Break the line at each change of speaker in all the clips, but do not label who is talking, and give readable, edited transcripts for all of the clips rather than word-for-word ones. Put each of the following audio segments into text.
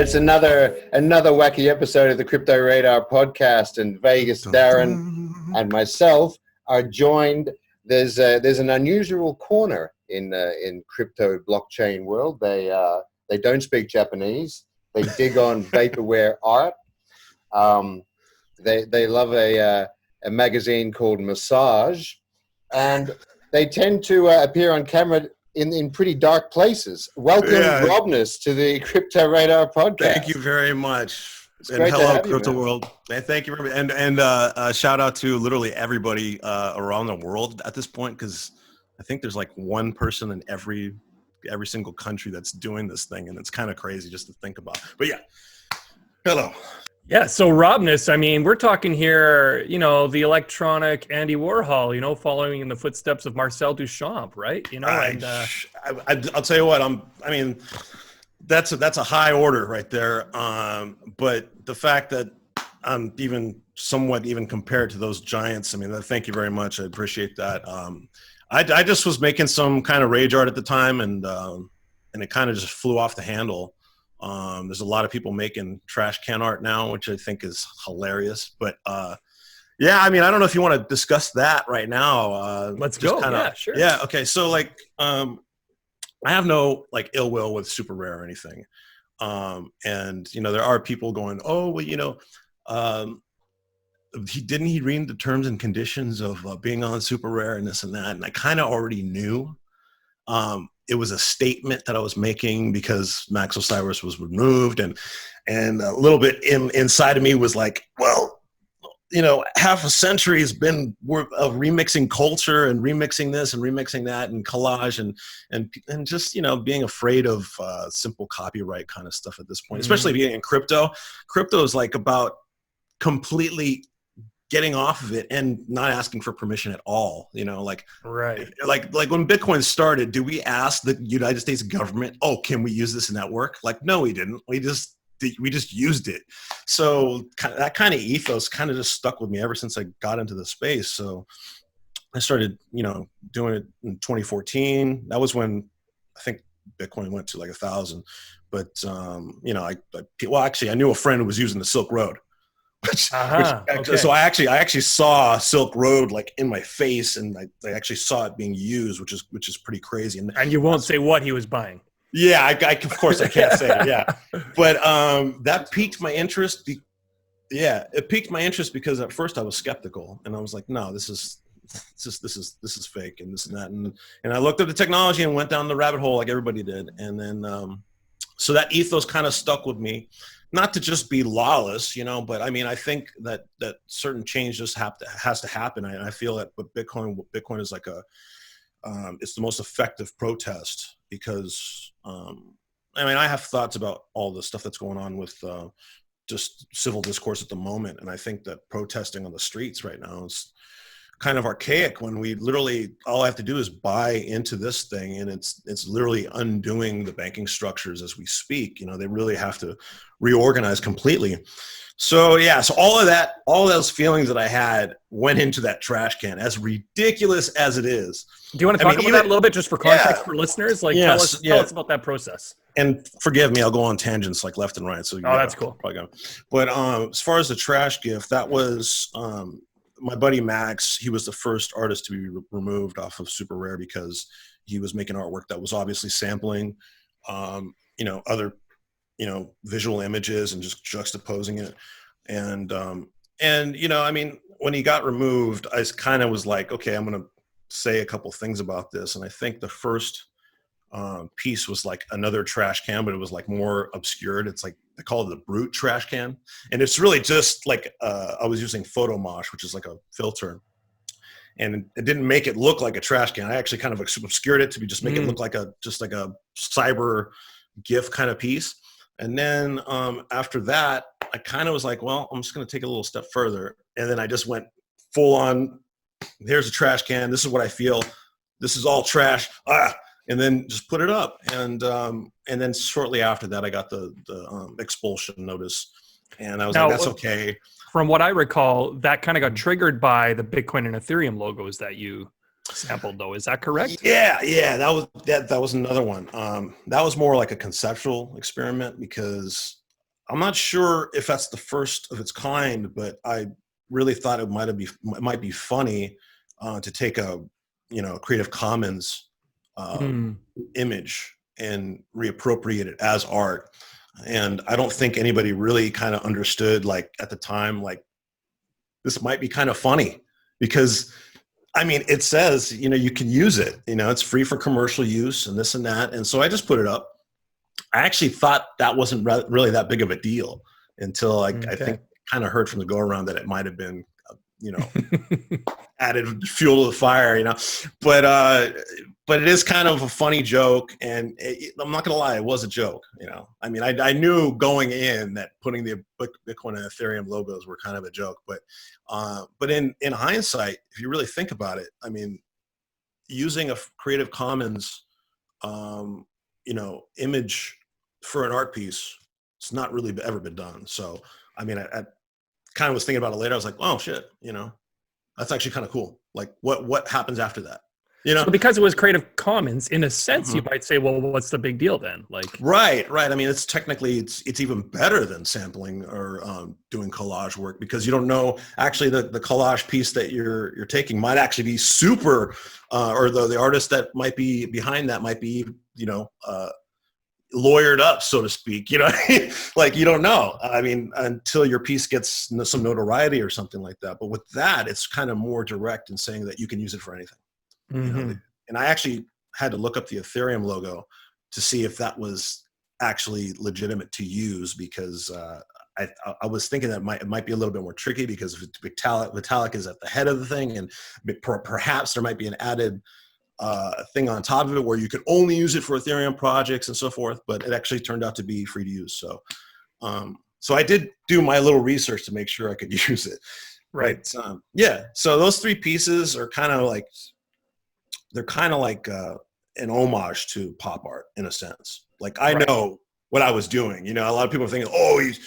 It's another wacky episode of the Crypto Radar podcast, and Vegas, Darren, and myself are joined. There's an unusual corner in crypto blockchain world. They don't speak Japanese. They dig on vaporware art. They love a magazine called Massage, and they tend to appear on camera in pretty dark places. Welcome, Robness, to the Crypto Radar podcast.
Thank you very much.
It's great
hello,
to have
Crypto
you,
World. And thank you very much. And shout out to literally everybody around the world at this point, because I think there's like one person in every single country that's doing this thing, and it's kind of crazy just to think about. But yeah, hello.
Yeah, so Robness, I mean, we're talking here, the electronic Andy Warhol, following in the footsteps of Marcel Duchamp, right?
I'll tell you what, that's a high order right there. But the fact that I'm even somewhat compared to those giants, thank you very much. I appreciate that. I just was making some kind of rage art at the time, and it kind of just flew off the handle. There's a lot of people making trash can art now, which I think is hilarious. But yeah, I don't know if you want to discuss that right now.
Let's go. Yeah, sure.
Yeah. Okay. So I have no ill will with Super Rare or anything. And there are people going, oh, well, didn't he read the terms and conditions of being on Super Rare and this and that? And I kind of already knew. It was a statement that I was making because Max Osiris was removed, and a little bit inside of me was like, well, half a century has been of remixing culture and remixing this and remixing that and collage and just being afraid of simple copyright kind of stuff at this point, especially being in crypto. Crypto is about completely getting off of it and not asking for permission at all,
right.
Like when Bitcoin started, do we ask the United States government, oh, can we use this in that work? No, we didn't. We just used it. So that kind of ethos kind of just stuck with me ever since I got into the space. So I started, doing it in 2014. That was when I think Bitcoin went to 1,000. But, I knew a friend who was using the Silk Road.
Okay.
So I actually saw Silk Road in my face, and I actually saw it being used, which is pretty crazy.
And you won't say what he was buying.
Yeah, of course I can't say it. Yeah, but that piqued my interest. It piqued my interest because at first I was skeptical, and I was like, no, this is fake and this and that, and I looked at the technology and went down the rabbit hole like everybody did, and then so that ethos kind of stuck with me. Not to just be lawless, but I think that certain change just has to happen. I feel that, but Bitcoin is it's the most effective protest because, I have thoughts about all the stuff that's going on with just civil discourse at the moment. And I think that protesting on the streets right now is kind of archaic when we literally, all I have to do is buy into this thing, and it's literally undoing the banking structures as we speak. They really have to reorganize completely. So so all of those feelings that I had went into that trash can, as ridiculous as it is.
Do you want to talk about that a little bit just for context for listeners? Tell us about that process.
And forgive me, I'll go on tangents left and right. So
that's cool.
But as far as the trash gift, that was my buddy Max. He was the first artist to be removed off of Super Rare because he was making artwork that was obviously sampling, other, visual images and just juxtaposing it. And when he got removed, I kind of was like, okay, I'm going to say a couple things about this. And I think the first piece was another trash can, but it was more obscured. It's they call it the brute trash can, and it's really just I was using photo mosh, which is a filter, and it didn't make it look like a trash can. I actually kind of obscured it to just make it look like a cyber GIF kind of piece. And then after that, I kind of was like, well, I'm just going to take a little step further, and then I just went full on. Here's a trash can. This is what I feel. This is all trash. And then just put it up, and then shortly after that, I got the expulsion notice, and I was like, "That's okay."
From what I recall, that kind of got triggered by the Bitcoin and Ethereum logos that you sampled, though. Is that correct?
Yeah, that was another one. That was more like a conceptual experiment because I'm not sure if that's the first of its kind, but I really thought it might be funny to take a Creative Commons image and reappropriate it as art. And I don't think anybody really kind of understood, like at the time, like this might be kind of funny because I mean, it says, you can use it, it's free for commercial use and this and that. And so I just put it up. I actually thought that wasn't really that big of a deal until I think kind of heard from the go around that it might have been, added fuel to the fire, but it is kind of a funny joke. And I'm not going to lie, it was a joke. I mean, I knew going in that putting the Bitcoin and Ethereum logos were kind of a joke, but in hindsight, if you really think about it, I mean, using a Creative Commons, image for an art piece, it's not really ever been done. So, I mean, I kind of was thinking about it later. I was like, oh shit, that's actually kind of cool. Like what happens after that?
So because it was Creative Commons, in a sense, you might say, well, what's the big deal then? Like,
right. I mean, it's technically, it's even better than sampling or doing collage work, because you don't know, actually the collage piece that you're taking might actually be super, or the artist that might be behind that might be, lawyered up, so to speak, like, you don't know. I mean, until your piece gets some notoriety or something like that. But with that, it's kind of more direct in saying that you can use it for anything. And I actually had to look up the Ethereum logo to see if that was actually legitimate to use, because I was thinking that it might be a little bit more tricky, because if Vitalik is at the head of the thing, and perhaps there might be an added thing on top of it where you could only use it for Ethereum projects and so forth, but it actually turned out to be free to use. So, so I did do my little research to make sure I could use it.
Right.
But, yeah. So those three pieces are kind of like, they're kind of like an homage to pop art in a sense. Like, I know what I was doing. A lot of people are thinking, oh, he's,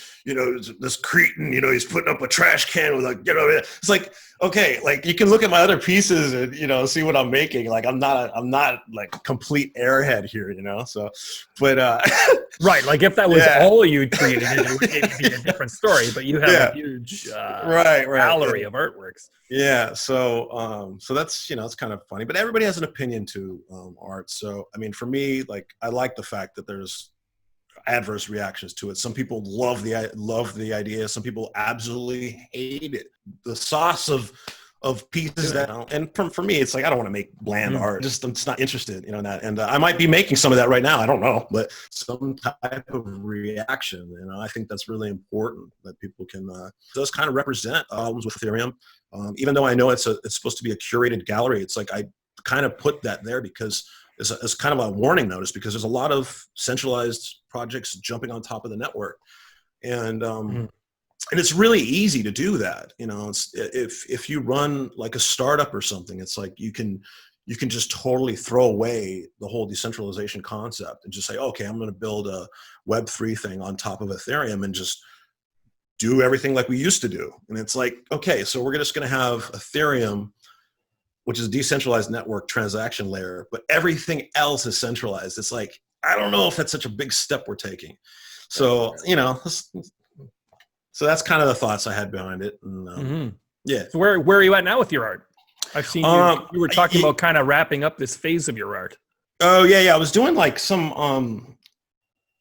this cretin, he's putting up a trash can with it's like, okay, like, you can look at my other pieces and, see what I'm making. Like, I'm not like complete airhead here, so, but,
right. Like, if that was all you created, it would maybe be a different story, but you have a huge gallery of artworks.
Yeah. So, so that's, it's kind of funny, but everybody has an opinion to art. So, I mean, for me, like, I like the fact that there's adverse reactions to it. Some people love the idea. Some people absolutely hate it. The sauce of pieces that, and for me, it's like, I don't want to make bland art. I'm just not interested, in that. And I might be making some of that right now. I don't know, but some type of reaction, I think that's really important, that people can, does kind of represent albums with Ethereum. Even though I know it's supposed to be a curated gallery, it's like, I kind of put that there because it's kind of a warning notice, because there's a lot of centralized projects jumping on top of the network. And it's really easy to do that. If you run like a startup or something, it's like you can just totally throw away the whole decentralization concept and just say, okay, I'm going to build a Web3 thing on top of Ethereum and just do everything like we used to do. And it's like, okay, so we're just going to have Ethereum, which is a decentralized network transaction layer, but everything else is centralized. It's like, I don't know if that's such a big step we're taking. So, so that's kind of the thoughts I had behind it. And, yeah.
So where are you at now with your art? I've seen you were talking about kind of wrapping up this phase of your art.
Oh yeah. I was doing like some,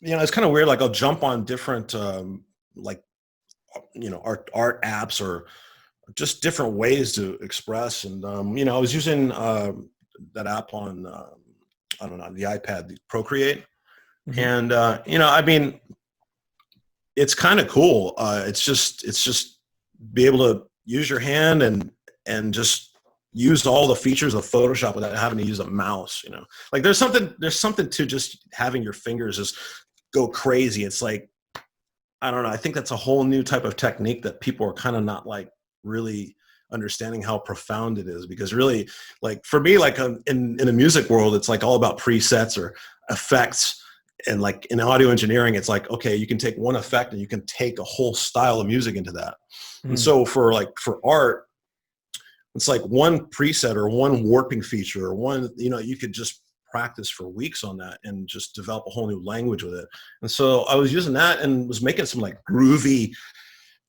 it's kind of weird. Like, I'll jump on different, art apps or just different ways to express. And, I was using that app on, I don't know, the iPad, the Procreate. And, I mean, it's kind of cool. It's just be able to use your hand and just use all the features of Photoshop without having to use a mouse, like there's something to just having your fingers just go crazy. It's like, I don't know. I think that's a whole new type of technique that people are kind of not like really understanding how profound it is, because really, like, for me, like, in the music world, it's like all about presets or effects. And like in audio engineering, it's like, okay, you can take one effect and you can take a whole style of music into that. And so for art, it's like one preset or one warping feature or one, you could just practice for weeks on that and just develop a whole new language with it. And so I was using that and was making some like groovy,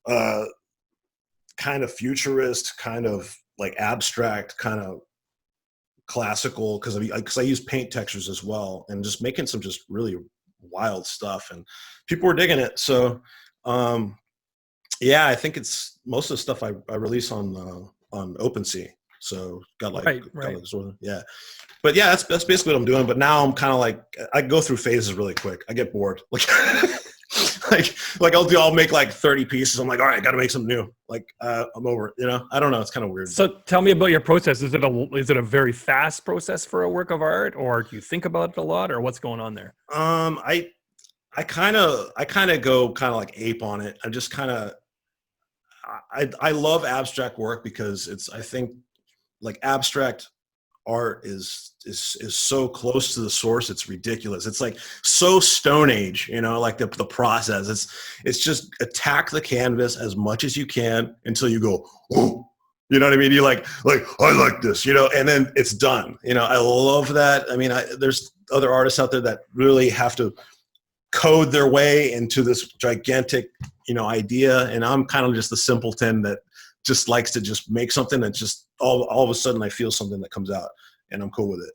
kind of futurist, kind of like abstract, kind of classical, because I use paint textures as well, and just making some just really wild stuff, and people were digging it. So yeah, I think it's most of the stuff I release on OpenSea. So got like,
right.
got like sort of, yeah. But yeah, that's basically what I'm doing. But now I'm kind of like, I go through phases really quick. I get bored. Like I'll make like 30 pieces. I'm like, all right, I got to make something new. Like I'm over it. You know, I don't know. It's kind of weird.
So tell me about your process. Is it a very fast process for a work of art, or do you think about it a lot, or what's going on there?
I kind of go kind of like ape on it. I'm just kind of, I love abstract work because I think like abstract art is so close to the source, it's ridiculous. It's like so Stone Age, you know, like the process. It's just attack the canvas as much as you can until you go, oh, you know what I mean? You're like I like this, you know, and then it's done. You know, I love that. I mean, there's other artists out there that really have to code their way into this gigantic, you know, idea, and I'm kind of just the simpleton that just likes to just make something that just all of a sudden I feel something that comes out and I'm cool with it.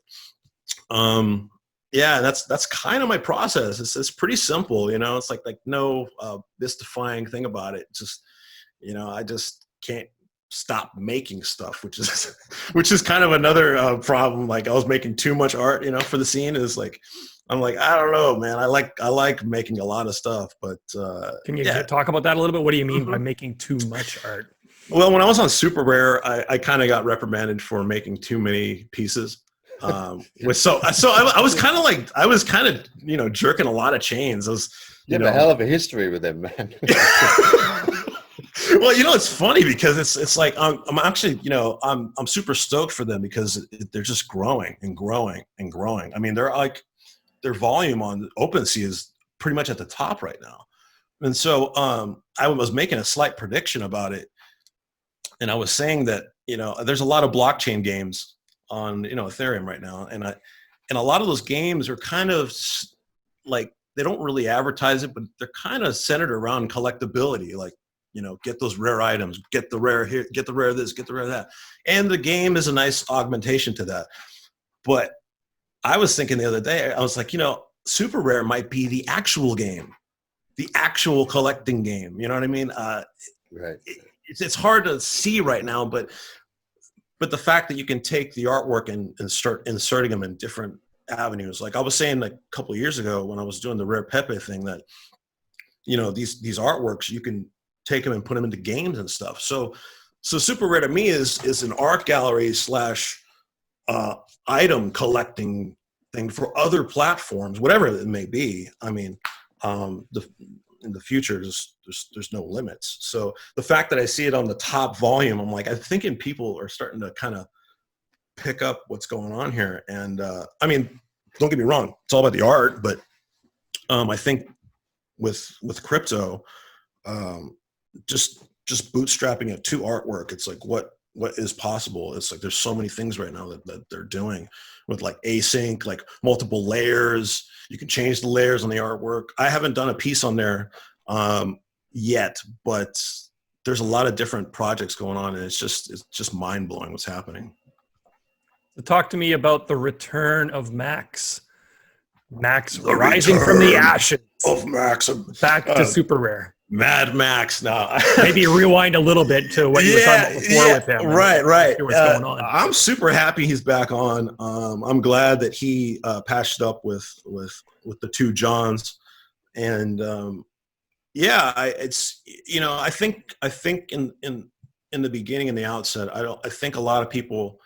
Yeah, that's kind of my process. It's pretty simple, you know. It's like no mystifying thing about it. Just, you know, I just can't stop making stuff, which is kind of another problem. Like I was making too much art, you know, for the scene. Is like I'm like, I don't know, man. I like making a lot of stuff, but
can you talk about that a little bit? What do you mean by making too much art?
Well, when I was on Super Rare, I kind of got reprimanded for making too many pieces. I was kind of you know, jerking a lot of chains.
You have a hell of a history with them, man.
Well, you know, it's funny because it's like I'm actually, you know, I'm super stoked for them because they're just growing and growing and growing. I mean, they're like, their volume on OpenSea is pretty much at the top right now. And so I was making a slight prediction about it. And I was saying that, you know, there's a lot of blockchain games on, you know, Ethereum right now. And a lot of those games are kind of like, they don't really advertise it, but they're kind of centered around collectability. Like, you know, get those rare items, get the rare here, get the rare this, get the rare that. And the game is a nice augmentation to that. But I was thinking the other day, I was like, you know, Super Rare might be the actual game, the actual collecting game. You know what I mean?
Right.
It's hard to see right now, but the fact that you can take the artwork and start inserting them in different avenues. Like I was saying like a couple of years ago when I was doing the Rare Pepe thing, that, you know, these artworks, you can take them and put them into games and stuff. So Super Rare to me is an art gallery / item collecting thing for other platforms, whatever it may be. I mean, in the future, there's no limits. So the fact that I see it on the top volume, I'm like, I'm thinking people are starting to kind of pick up what's going on here. And I mean, don't get me wrong, it's all about the art, but I think with crypto, just bootstrapping it to artwork, it's like what is possible. It's like there's so many things right now that they're doing with like async, like multiple layers. You can change the layers on the artwork. I haven't done a piece on there yet, but there's a lot of different projects going on, and it's just mind blowing what's happening.
So talk to me about the return of Max. Max rising from the ashes
of Max,
back to Super Rare.
Mad Max. No,
maybe rewind a little bit to what you were talking about before with him.
Right.
What's going on?
I'm super happy he's back on. I'm glad that he patched up with the two Johns, and it's, you know, I think in the beginning, in the outset, I think a lot of people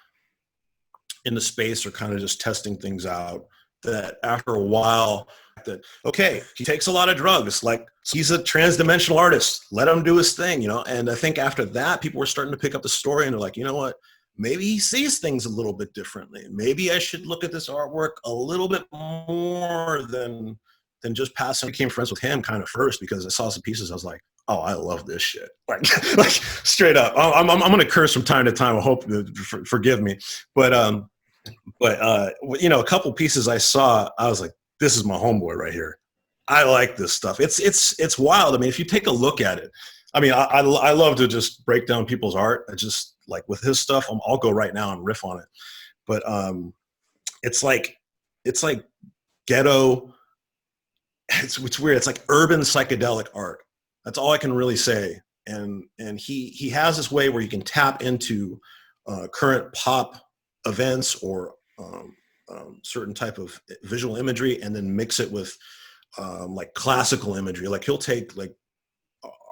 in the space are kind of just testing things out. That after a while, that okay, he takes a lot of drugs, like he's a trans-dimensional artist, let him do his thing, you know. And I think after that, people were starting to pick up the story, and they're like, you know what, maybe he sees things a little bit differently. Maybe I should look at this artwork a little bit more than just passing. I became friends with him kind of first because I saw some pieces. I was like, oh, I love this shit. Like straight up. I'm going to curse from time to time. I hope forgive me, but But a couple pieces I saw, I was like, this is my homeboy right here. I like this stuff. It's wild. I mean, if you take a look at it, I mean, I love to just break down people's art. I just like with his stuff, I'll go right now and riff on it. But it's like ghetto. It's weird. It's like urban psychedelic art. That's all I can really say. And he has this way where you can tap into current pop events or certain type of visual imagery, and then mix it with like classical imagery. Like he'll take like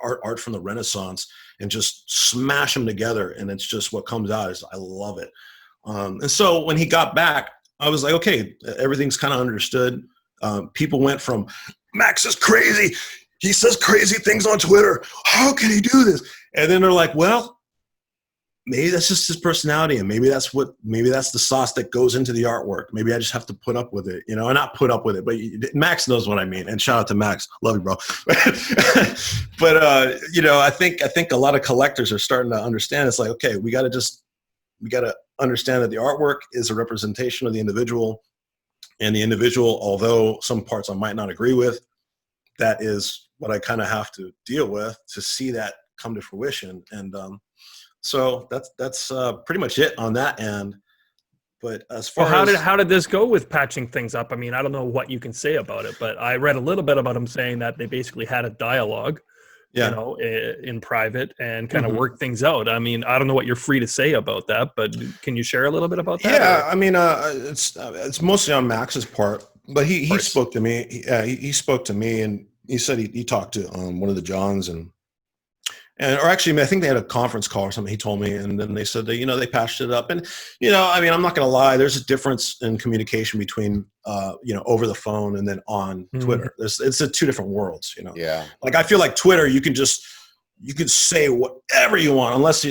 art from the Renaissance and just smash them together, and it's just what comes out is I love it. And so when he got back, I was like, okay, everything's kind of understood. People went from Max is crazy. He says crazy things on Twitter. How can he do this? And then they're like, well, maybe that's just his personality, and maybe that's the sauce that goes into the artwork. Maybe I just have to put up with it, or not put up with it, but Max knows what I mean. And shout out to Max. Love you, bro. But I think a lot of collectors are starting to understand. It's like, okay, we got to understand that the artwork is a representation of the individual, and the individual, although some parts I might not agree with, that is what I kind of have to deal with to see that come to fruition. And so that's pretty much it on that end. But as far as
how did this go with patching things up? I mean, I don't know what you can say about it, but I read a little bit about him saying that they basically had a dialogue, in private, and kind of work things out. I mean, I don't know what you're free to say about that, but can you share a little bit about that?
Yeah, I mean, it's mostly on Max's part, but he spoke to me. He spoke to me, and he said he talked to one of the Johns, or actually, I think they had a conference call or something. He told me, and then they said that they patched it up. And I mean, I'm not going to lie. There's a difference in communication between over the phone and then on Twitter. It's two different worlds.
Yeah. Like
I feel like Twitter, you can say whatever you want, unless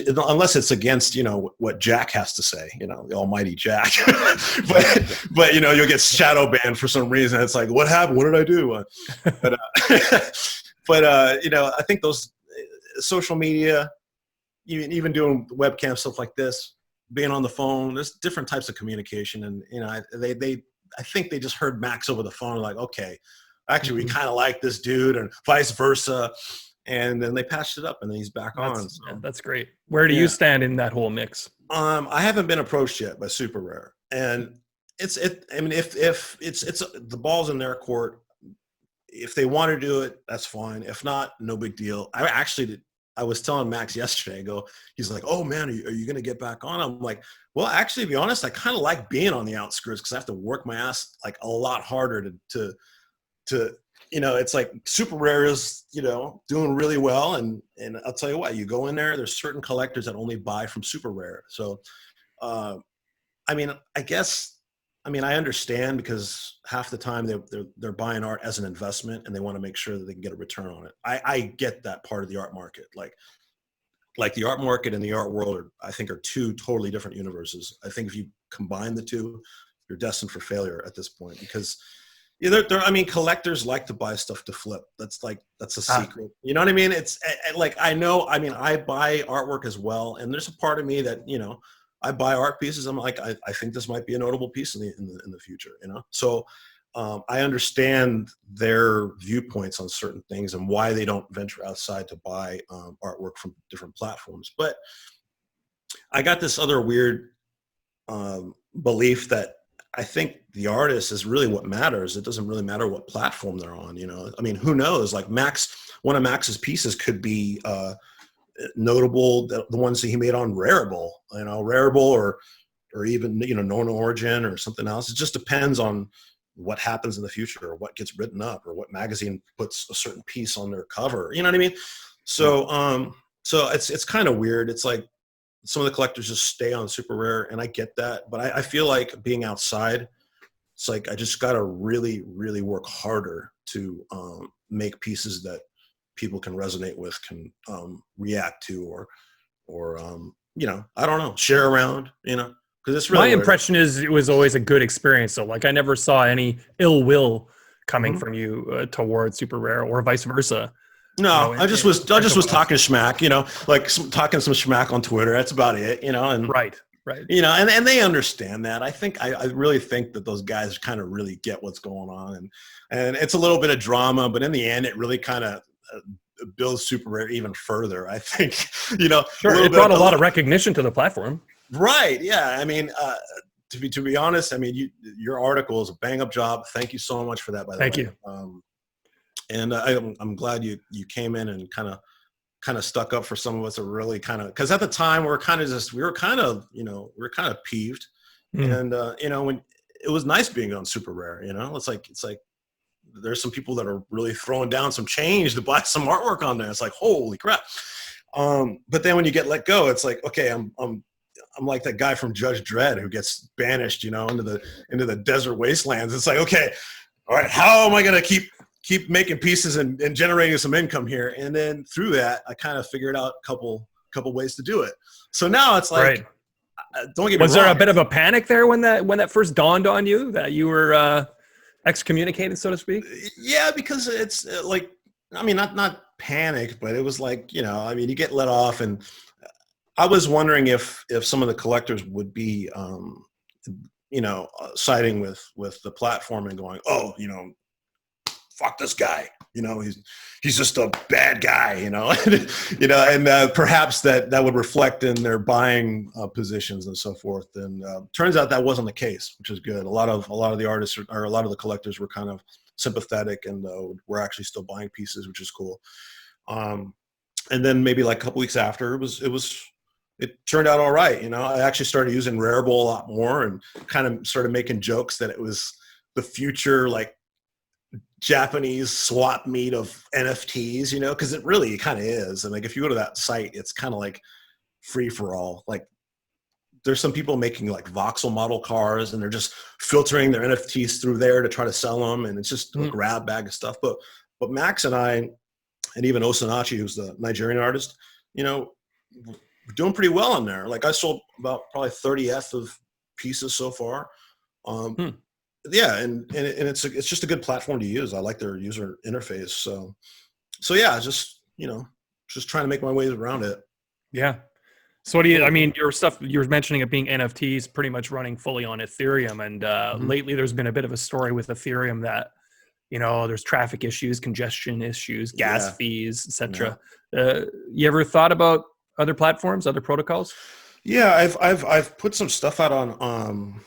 it's against what Jack has to say. The almighty Jack. but you'll get shadow banned for some reason. It's like, what happened? What did I do? But I think those social media, even doing webcam stuff like this, being on the phone, there's different types of communication. And I think they just heard Max over the phone, like, okay, actually we kind of like this dude, and vice versa. And then they patched it up, and then he's back on. So.
Yeah, that's great. Where do you stand in that whole mix?
I haven't been approached yet by Super Rare, and I mean, if it's the ball's in their court. If they want to do it, that's fine. If not, no big deal. I was telling Max yesterday, he's like, oh man, are you going to get back on? I'm like, well, actually, to be honest, I kind of like being on the outskirts, because I have to work my ass like a lot harder to it's like Super Rare is, doing really well. And I'll tell you what, you go in there's certain collectors that only buy from Super Rare. So, I mean, I understand, because half the time they're buying art as an investment, and they want to make sure that they can get a return on it. I get that part of the art market. Like the art market and the art world I think are two totally different universes. I think if you combine the two, you're destined for failure at this point, because collectors like to buy stuff to flip. That's a secret. You know what I mean? It's like, I buy artwork as well. And there's a part of me that, I buy art pieces. I'm like, I think this might be a notable piece in the future, So I understand their viewpoints on certain things and why they don't venture outside to buy artwork from different platforms. But I got this other weird belief that I think the artist is really what matters. It doesn't really matter what platform they're on. I mean, who knows? Like one of Max's pieces could be notable, the ones that he made on Rarible, or even Known Origin or something else. It just depends on what happens in the future, or what gets written up, or what magazine puts a certain piece on their cover. You know what I mean? So so it's kind of weird. It's like some of the collectors just stay on Super Rare, and I get that, but I feel like being outside, it's like I just got to really, really work harder to make pieces that people can resonate with, can react to, or I don't know, share around, because it's really
my impression is it was always a good experience. So like, I never saw any ill will coming from you towards Super Rare, or vice versa.
No, I just was talking smack, like talking some smack on Twitter. That's about it, and
right. Right.
You know, and they understand that. I really think that those guys kind of really get what's going on, and it's a little bit of drama, but in the end, it really kind of builds Super Rare even further. I think, you know,
sure, it brought a lot of recognition to the platform. Right.
Yeah. I mean, to be honest, I mean, your article is a bang up job. Thank you so much for that. By the way,
thank you.
And I'm glad you came in and kind of stuck up for some of us that really because at the time we were kind of peeved, and you know, when it was nice being on Super Rare, you know, it's like there's some people that are really throwing down some change to buy some artwork on there. It's like, holy crap. But then when you get let go, it's like, okay, I'm like that guy from Judge Dredd who gets banished, you know, into the desert wastelands. It's like, okay, all right, how am I going to keep making pieces and generating some income here? And then through that, I kind of figured out a couple ways to do it. So now it's like,
right.
Don't get me wrong.
Was there a bit of a panic there when that first dawned on you that you were excommunicated, so to speak?
Yeah, because it's like, I mean, not panic, but it was like, you know, I mean, you get let off, and I was wondering if some of the collectors would be, you know, siding with the platform and going, oh, you know, fuck this guy, you know, he's just a bad guy, you know, you know, and perhaps that would reflect in their buying positions and so forth. And turns out that wasn't the case, which is good. A lot of the artists or a lot of the collectors were kind of sympathetic and were actually still buying pieces, which is cool. And then maybe like a couple weeks after, it turned out all right. You know, I actually started using Rarible a lot more and kind of started making jokes that it was the future, like, Japanese swap meet of NFTs, you know, because it really kind of is. And like, if you go to that site, it's kind of like free for all. Like, there's some people making like voxel model cars, and they're just filtering their NFTs through there to try to sell them, and it's just a grab bag of stuff. But Max and I, and even Osinachi, who's the Nigerian artist, you know, we're doing pretty well on there. Like, I sold about probably 30th of pieces so far. Yeah, and it's just a good platform to use. I like their user interface. So yeah, just, you know, just trying to make my way around it.
Yeah. So what do you, I mean, your stuff, you're mentioning it being NFTs pretty much running fully on Ethereum. And lately there's been a bit of a story with Ethereum that, you know, there's traffic issues, congestion issues, gas fees, etc. You ever thought about other platforms, other protocols?
Yeah, I've put some stuff out on,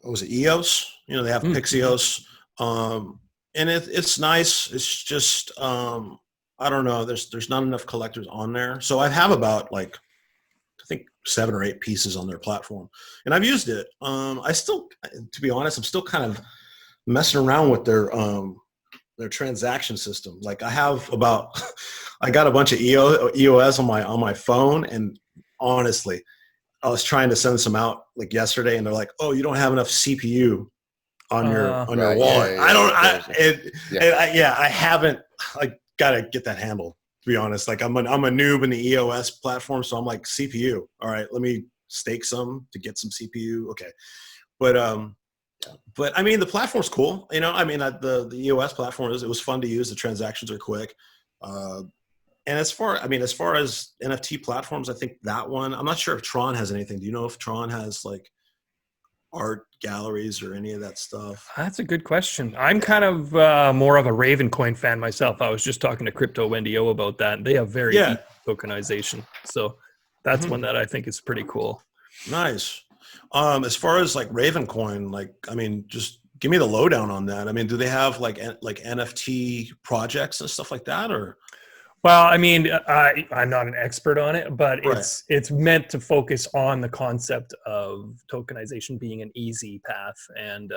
what was it, EOS? You know, they have Pixios, and it's nice. It's just, I don't know. There's not enough collectors on there. So I have about, like, I think 7 or 8 pieces on their platform, and I've used it. I still, to be honest, I'm still kind of messing around with their transaction system. Like, I got a bunch of EOS on my phone, and honestly, I was trying to send some out like yesterday, and they're like, "Oh, you don't have enough CPU on your wallet." I haven't. I gotta get that handled. To be honest, like, I'm a noob in the EOS platform, so I'm like, CPU. All right, let me stake some to get some CPU. Okay, but I mean, the platform's cool. You know, I mean, the EOS platform it was fun to use. The transactions are quick. And as far as NFT platforms, I think that one, I'm not sure if Tron has anything. Do you know if Tron has like art galleries or any of that stuff?
That's a good question. I'm kind of more of a Ravencoin fan myself. I was just talking to Crypto Wendy O about that, and they have very deep tokenization. So that's one that I think is pretty cool.
Nice. As far as like Ravencoin, like, I mean, just give me the lowdown on that. I mean, do they have like NFT projects and stuff like that, or?
Well, I mean, I'm not an expert on it, but it's meant to focus on the concept of tokenization being an easy path, and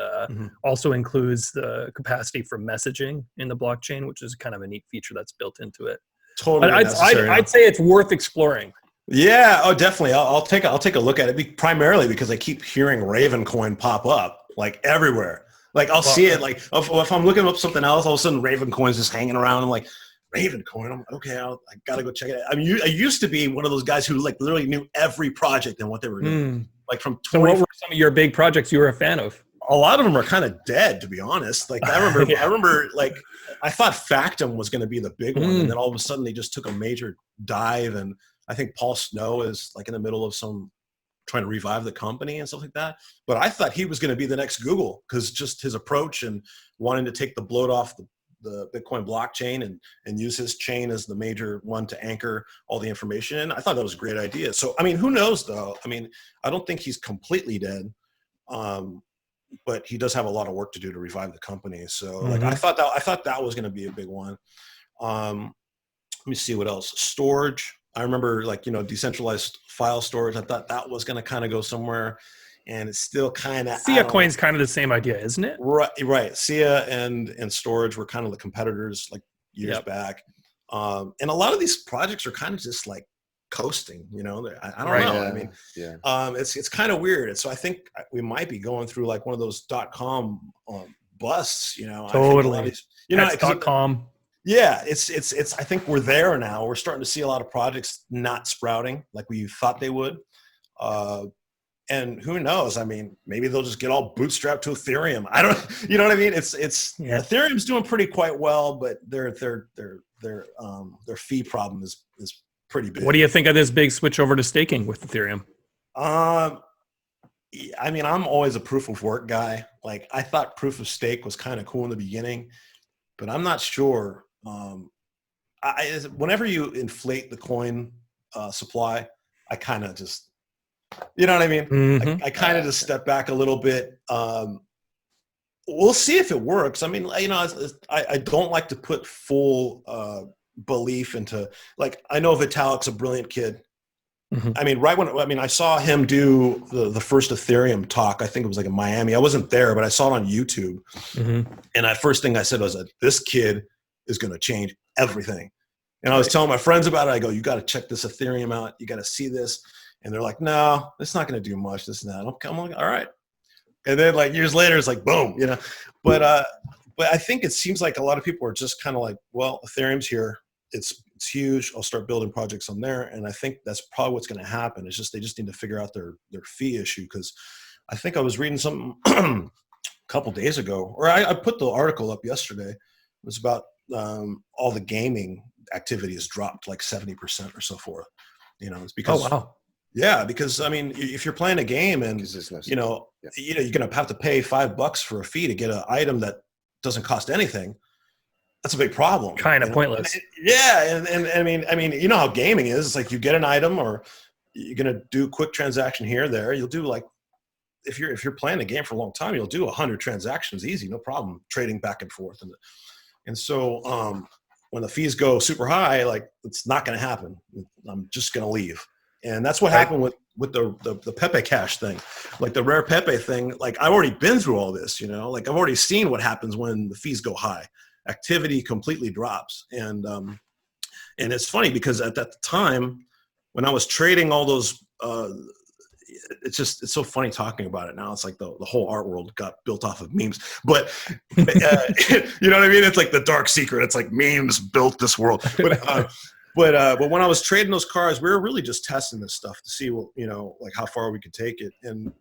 also includes the capacity for messaging in the blockchain, which is kind of a neat feature that's built into it.
Totally,
but I'd say it's worth exploring.
Yeah, oh, definitely. I'll take a look at it, primarily because I keep hearing Ravencoin pop up like everywhere. Like, I'll see it, like if I'm looking up something else, all of a sudden Ravencoin's just hanging around. I'm like, Ravencoin. I'm okay. I gotta go check it out. I mean, I used to be one of those guys who like literally knew every project and what they were doing. Like, from 20.
So what were some of your big projects you were a fan of?
A lot of them are kind of dead, to be honest. Like, I remember, like, I thought Factum was going to be the big one, and then all of a sudden they just took a major dive. And I think Paul Snow is like in the middle of some trying to revive the company and stuff like that. But I thought he was going to be the next Google, because just his approach and wanting to take the bloat off the Bitcoin blockchain and use his chain as the major one to anchor all the information in. I thought that was a great idea. So, I mean, who knows though? I mean, I don't think he's completely dead. But he does have a lot of work to do to revive the company. So like, I thought that was going to be a big one. Let me see what else. Storage. I remember, like, decentralized file storage. I thought that was going to kind of go somewhere, and it's still kind of.
Sia Coin's kind of the same idea, isn't it?
Right. Sia and storage were kind of the competitors like years back. And a lot of these projects are kind of just like coasting, I don't know. I mean, it's kind of weird. And so I think we might be going through like one of those .com busts,
Totally. .com.
Yeah, it's. I think we're there now. We're starting to see a lot of projects not sprouting like we thought they would, and who knows? I mean, maybe they'll just get all bootstrapped to Ethereum. I don't. You know what I mean? Ethereum's doing quite well, but their fee problem is pretty big.
What do you think of this big switch over to staking with Ethereum?
I mean, I'm always a proof of work guy. Like, I thought proof of stake was kind of cool in the beginning, but I'm not sure. Whenever you inflate the coin supply, I kind of just, you know what I mean? I kind of just step back a little bit. We'll see if it works. I mean, I don't like to put full belief into, like, I know Vitalik's a brilliant kid. I mean, I saw him do the first Ethereum talk. I think it was like in Miami. I wasn't there, but I saw it on YouTube. And the first thing I said was that this kid is going to change everything. And I was telling my friends about it. I go, you got to check this Ethereum out. You got to see this. And they're like, no, it's not going to do much. This and that. I'm like, all right. And then like years later, it's like, boom, but I think it seems like a lot of people are just kind of like, well, Ethereum's here. It's huge. I'll start building projects on there. And I think that's probably what's going to happen. It's just, they just need to figure out their fee issue. Because I think I was reading something a couple days ago, or I put the article up yesterday. It was about all the gaming activity has dropped like 70% or so forth. It's because, yeah, because I mean, if you're playing a game and you're going to have to pay $5 for a fee to get an item that doesn't cost anything. That's a big problem.
Kind of pointless.
Yeah, and I mean, you know how gaming is. It's like you get an item, or you're gonna do a quick transaction here, there. You'll do like, if you're playing a game for a long time, you'll do 100 transactions easy, no problem, trading back and forth. And so when the fees go super high, like, it's not gonna happen. I'm just gonna leave. And that's what happened with the Pepe Cash thing, like the rare Pepe thing. Like, I've already been through all this, like I've already seen what happens when the fees go high. Activity completely drops. And it's funny because at that time when I was trading all those, it's so funny talking about it now. It's like the whole art world got built off of memes, but you know what I mean? It's like the dark secret. It's like memes built this world. But when I was trading those cars, we were really just testing this stuff to see what, like how far we could take it. And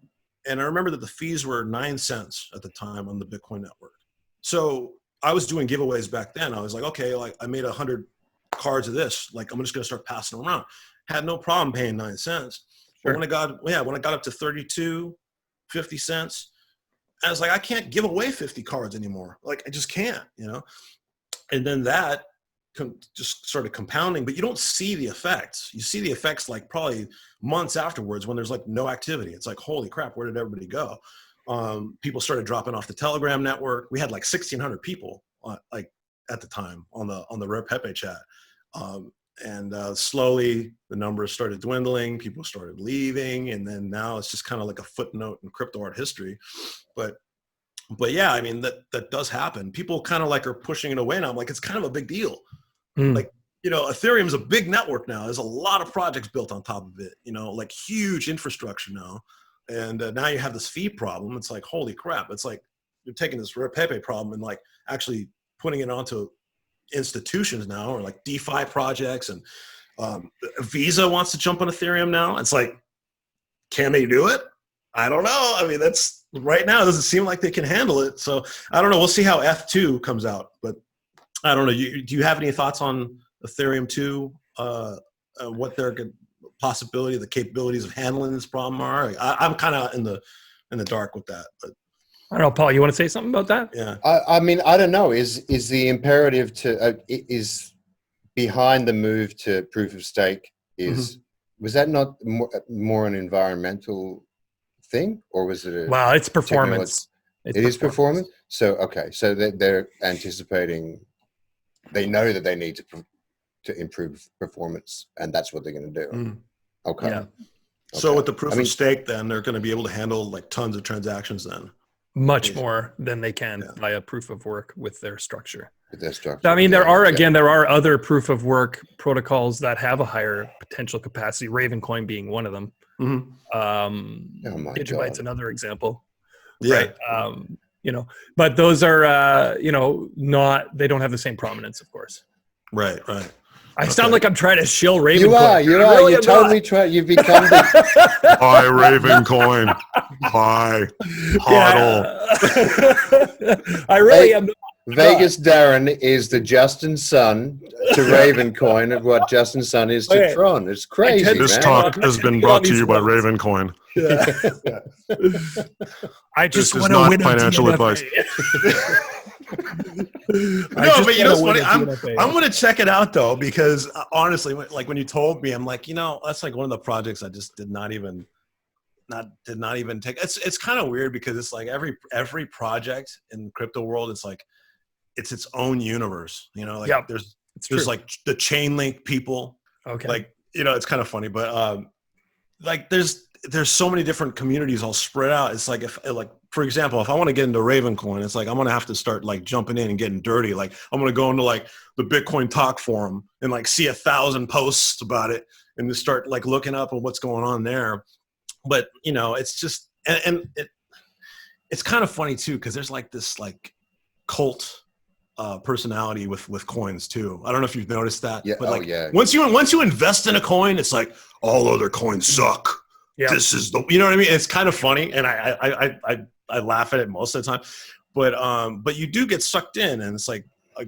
I remember that the fees were 9 cents at the time on the Bitcoin network. So I was doing giveaways back then. I was like, okay, like I made 100 cards of this. Like, I'm just going to start passing them around. Had no problem paying 9 cents. Sure. But when I got up to 32, 50 cents, I was like, I can't give away 50 cards anymore. Like, I just can't, And then that just started compounding, but you don't see the effects. You see the effects like probably months afterwards when there's like no activity. It's like, holy crap, where did everybody go? People started dropping off the Telegram network. We had like 1,600 people like at the time on the Rare Pepe chat. And slowly the numbers started dwindling. People started leaving. And then now it's just kind of like a footnote in crypto art history. But yeah, I mean, that does happen. People kind of like are pushing it away now. I'm like, it's kind of a big deal. Like, Ethereum's a big network now. There's a lot of projects built on top of it, like huge infrastructure now. And now you have this fee problem. It's like, holy crap. It's like you're taking this Rare Pepe problem and like actually putting it onto institutions now, or like DeFi projects. And Visa wants to jump on Ethereum now. It's like, can they do it? I don't know. I mean, that's right now, it doesn't seem like they can handle it. So I don't know. We'll see how F2 comes out. But I don't know. Do you have any thoughts on Ethereum 2? What their possibility, the capabilities of handling this problem are. Like, I'm kind of in the dark with that. But
I don't know, Paul, you want to say something about that?
yeah.
I mean, I don't know. Is the imperative to is behind the move to proof of stake was that not more an environmental thing, or was it
Well, it's performance.
It is performance. So okay, so they're anticipating. They know that they need to improve performance, and that's what they're going to do. Okay.
Yeah.
So with the proof of stake, then they're going to be able to handle like tons of transactions then.
Much more than they can via proof of work with their structure.
With their structure.
I mean, there are other proof of work protocols that have a higher potential capacity, Ravencoin being one of them. Digibyte's another example.
Yeah.
Right. But those are, they don't have the same prominence, of course.
Right.
I sound like I'm trying to shill Ravencoin.
You are. You're totally trying. You've become the...
Buy Ravencoin. Buy. HODL.
I really am.
Vegas Darren is the Justin Sun to Ravencoin of what Justin Sun is to Tron. It's crazy.
This talk has been brought to you by Ravencoin.
I just want
to
win
financial advice. No, but you know what's funny? I'm going to check it out though, because honestly, like when you told me, I'm like, that's like one of the projects I just did not even take. It's kind of weird because it's like every project in the crypto world, it's like it's its own universe. There's like the chain link people.
Okay.
Like it's kind of funny, but like there's so many different communities all spread out. It's like for example, if I want to get into Ravencoin, it's like I'm gonna have to start like jumping in and getting dirty. Like I'm gonna go into like the Bitcoin Talk forum and like see 1,000 posts about it and just start like looking up at what's going on there. But it's just it's kind of funny too, because there's like this like cult personality with coins too. I don't know if you've noticed that.
Yeah.
But once you invest in a coin, it's like all other coins suck. Yeah. This is the, you know what I mean? It's kind of funny, and I laugh at it most of the time, but you do get sucked in, and it's like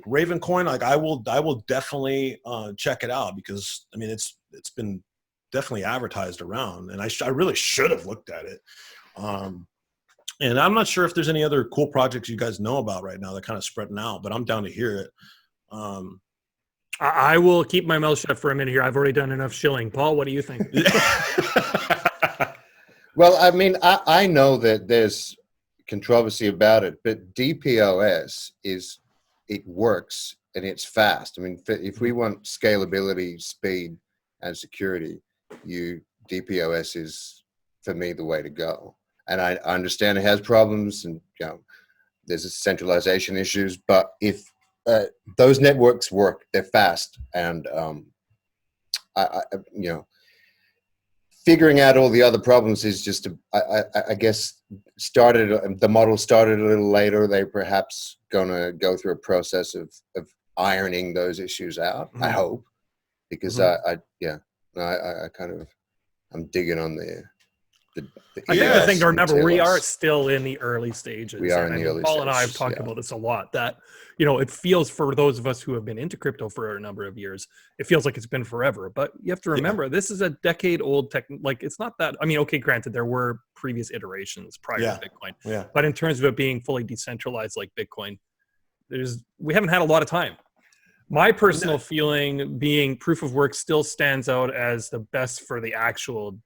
Ravencoin. Like I will definitely check it out, because I mean it's been definitely advertised around, and I really should have looked at it. And I'm not sure if there's any other cool projects you guys know about right now that kind of spreading out, but I'm down to hear it.
I will keep my mouth shut for a minute here. I've already done enough shilling. Paul, what do you think?
Well, I mean, I know that there's controversy about it, but DPoS it works and it's fast. I mean, if we want scalability, speed, and security, DPoS is, for me, the way to go. And I understand it has problems, and there's centralization issues, but if those networks work, they're fast, and figuring out all the other problems is just I guess the model started a little later. They're perhaps gonna go through a process of ironing those issues out. I hope, because I'm digging on
I think remember, we are still in the early stages.
We are in the early stages.
Paul and I have talked about this a lot, that it feels, for those of us who have been into crypto for a number of years, it feels like it's been forever. But you have to remember, this is a decade-old tech. Like, it's not that. I mean, okay, granted, there were previous iterations prior to Bitcoin. Yeah. But in terms of it being fully decentralized like Bitcoin, we haven't had a lot of time. My personal feeling being proof of work still stands out as the best for the actual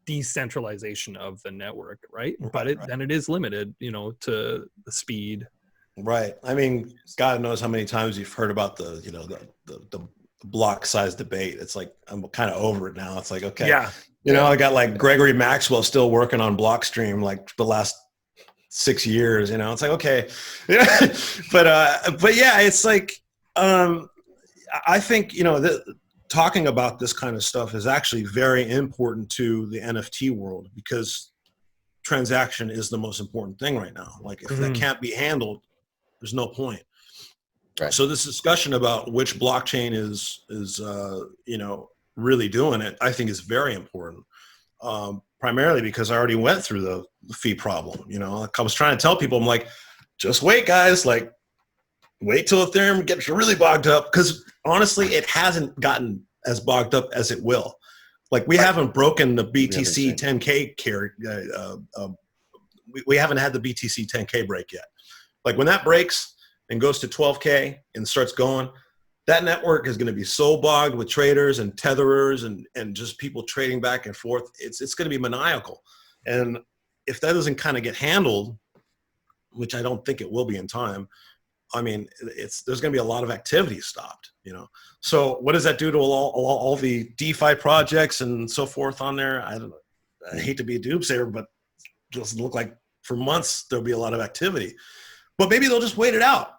decentralization of the network, right? But then it is limited, to the speed. Right.
I mean, God knows how many times you've heard about the block size debate. It's like, I'm kind of over it now. It's like, okay, I got like Gregory Maxwell still working on Blockstream like the last 6 years. It's like, okay, but yeah, it's like, I think talking about this kind of stuff is actually very important to the NFT world, because transaction is the most important thing right now. Like, if that can't be handled, there's no point. Right. So this discussion about which blockchain is really doing it, I think is very important. Primarily because I already went through the fee problem. Like I was trying to tell people, I'm like, just wait, guys. Like, wait till Ethereum gets really bogged up, because honestly, it hasn't gotten as bogged up as it will. Like we haven't broken the
We haven't
BTC
seen
10K carry. We haven't had the BTC 10K break yet. Like when that breaks and goes to 12K and starts going, that network is going to be so bogged with traders and tetherers and just people trading back and forth. It's going to be maniacal. And if that doesn't kind of get handled, which I don't think it will be in time, I mean, there's going to be a lot of activity stopped, you know? So what does that do to all the DeFi projects and so forth on there? I don't know. I hate to be a doomsayer, but it doesn't look like for months there'll be a lot of activity. But maybe they'll just wait it out.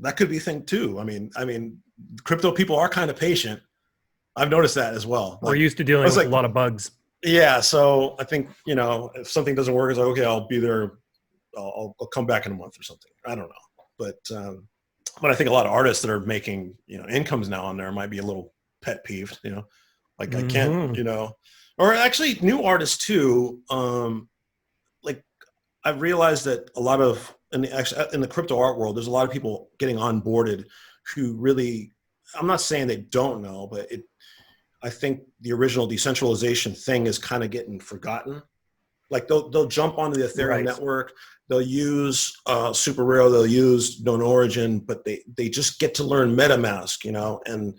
That could be a thing too. I mean, crypto people are kind of patient. I've noticed that as well.
We're used to dealing with a lot of bugs.
Yeah, so I think, you know, if something doesn't work, it's like, okay, I'll be there. I'll come back in a month or something. I don't know. But I think a lot of artists that are making, you know, incomes now on there might be a little pet peeved, you know, like I can't, you know, or actually new artists too. Like I've realized that a lot of, in the crypto art world, there's a lot of people getting onboarded who really, I'm not saying they don't know, but I think the original decentralization thing is kind of getting forgotten. Like they'll jump onto the Ethereum network, they'll use Super Rare, they'll use Known Origin, but they just get to learn MetaMask, you know, and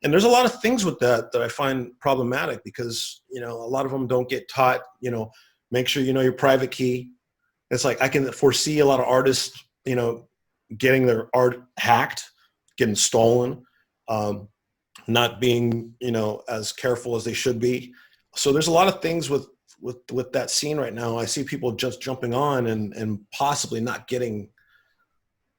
there's a lot of things with that I find problematic because, you know, a lot of them don't get taught, you know, make sure you know your private key. It's like I can foresee a lot of artists, you know, getting their art hacked, getting stolen, not being, you know, as careful as they should be. So there's a lot of things with that scene right now. I see people just jumping on and possibly not getting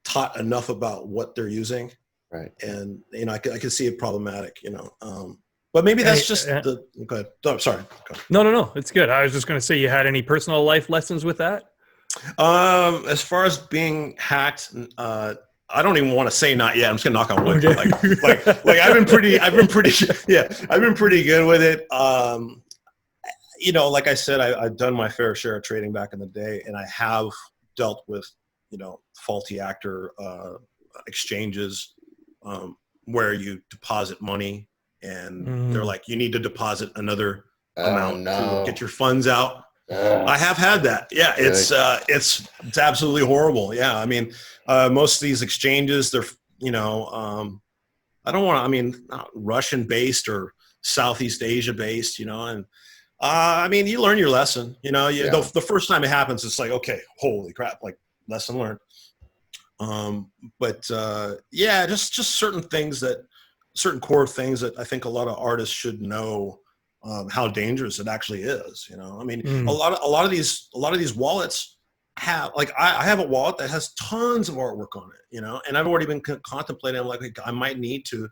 taught enough about what they're using.
Right.
And, you know, I can see it problematic, you know. But maybe that's just go ahead. Oh, sorry. Go ahead.
No. It's good. I was just going to say, you had any personal life lessons with that?
As far as being hacked, I don't even want to say not yet. I'm just gonna knock on wood.
Okay.
Like I've been pretty good with it. You know, like I said, I've done my fair share of trading back in the day, and I have dealt with, you know, faulty actor exchanges where you deposit money and they're like, you need to deposit another amount to get your funds out. I have had that. Yeah, it's absolutely horrible. Yeah, I mean, most of these exchanges, they're, you know, I don't want to, I mean, not Russian based or Southeast Asia based, you know, and I mean, you learn your lesson, you know, the first time it happens, it's like, okay, holy crap, like lesson learned. Yeah, just certain things certain core things that I think a lot of artists should know. How dangerous it actually is, you know. I mean, a lot of these wallets have, like, I have a wallet that has tons of artwork on it, you know, and I've already been contemplating. I'm like, I might need to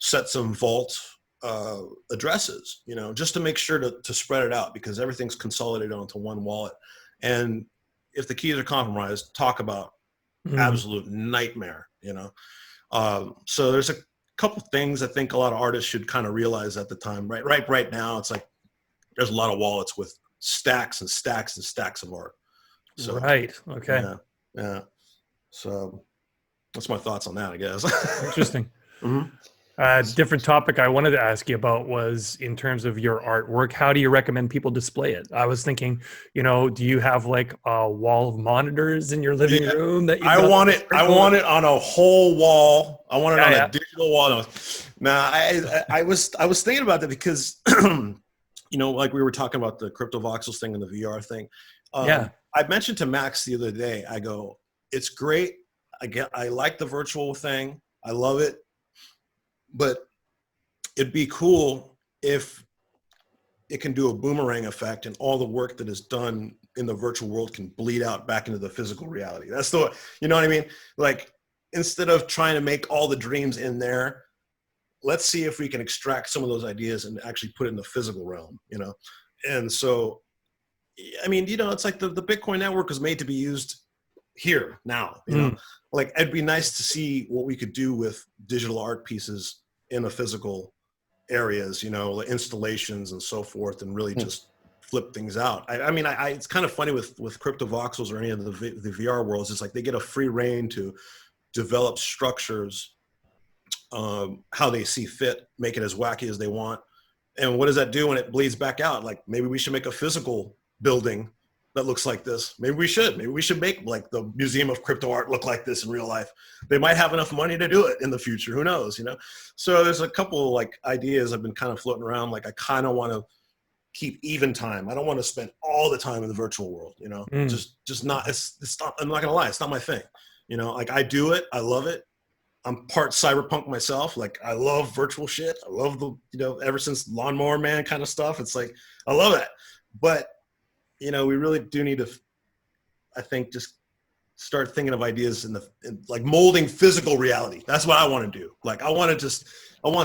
set some vault addresses, you know, just to make sure to spread it out because everything's consolidated onto one wallet. And if the keys are compromised, talk about absolute nightmare, you know. So there's a couple things I think a lot of artists should kind of realize at the time. Right now, it's like there's a lot of wallets with stacks and stacks and stacks of art. So,
right. Okay.
Yeah. So that's my thoughts on that, I guess.
Interesting. Different topic I wanted to ask you about was in terms of your artwork. How do you recommend people display it? I was thinking, you know, do you have like a wall of monitors in your living room that
I want it on a whole wall. I want it on a digital wall. Now, I was thinking about that because, you know, like we were talking about the crypto voxels thing and the VR thing. I mentioned to Max the other day, I go, it's great. I like the virtual thing. I love it. But it'd be cool if it can do a boomerang effect and all the work that is done in the virtual world can bleed out back into the physical reality. That's you know what I mean? Like, instead of trying to make all the dreams in there, let's see if we can extract some of those ideas and actually put it in the physical realm, you know? And so, I mean, you know, it's like the Bitcoin network was made to be used here now, you know? Like, it'd be nice to see what we could do with digital art pieces in the physical areas, you know, installations and so forth, and really just flip things out. I mean, it's kind of funny with crypto voxels or any of the VR worlds. It's like they get a free reign to develop structures how they see fit, make it as wacky as they want. And what does that do when it bleeds back out? Like, maybe we should make a physical building that looks like this. Maybe we should make like the Museum of Crypto Art look like this in real life. They might have enough money to do it in the future. Who knows, you know? So there's a couple like ideas I've been kind of floating around. Like, I kind of want to keep even time. I don't want to spend all the time in the virtual world, you know, just not, it's not, I'm not gonna lie. It's not my thing. You know, like, I do it. I love it. I'm part cyberpunk myself. Like, I love virtual shit. I love the, you know, ever since Lawnmower Man kind of stuff. It's like, I love that. But, you know, we really do need to, I think, just start thinking of ideas in like molding physical reality. That's what I want to do. Like, I want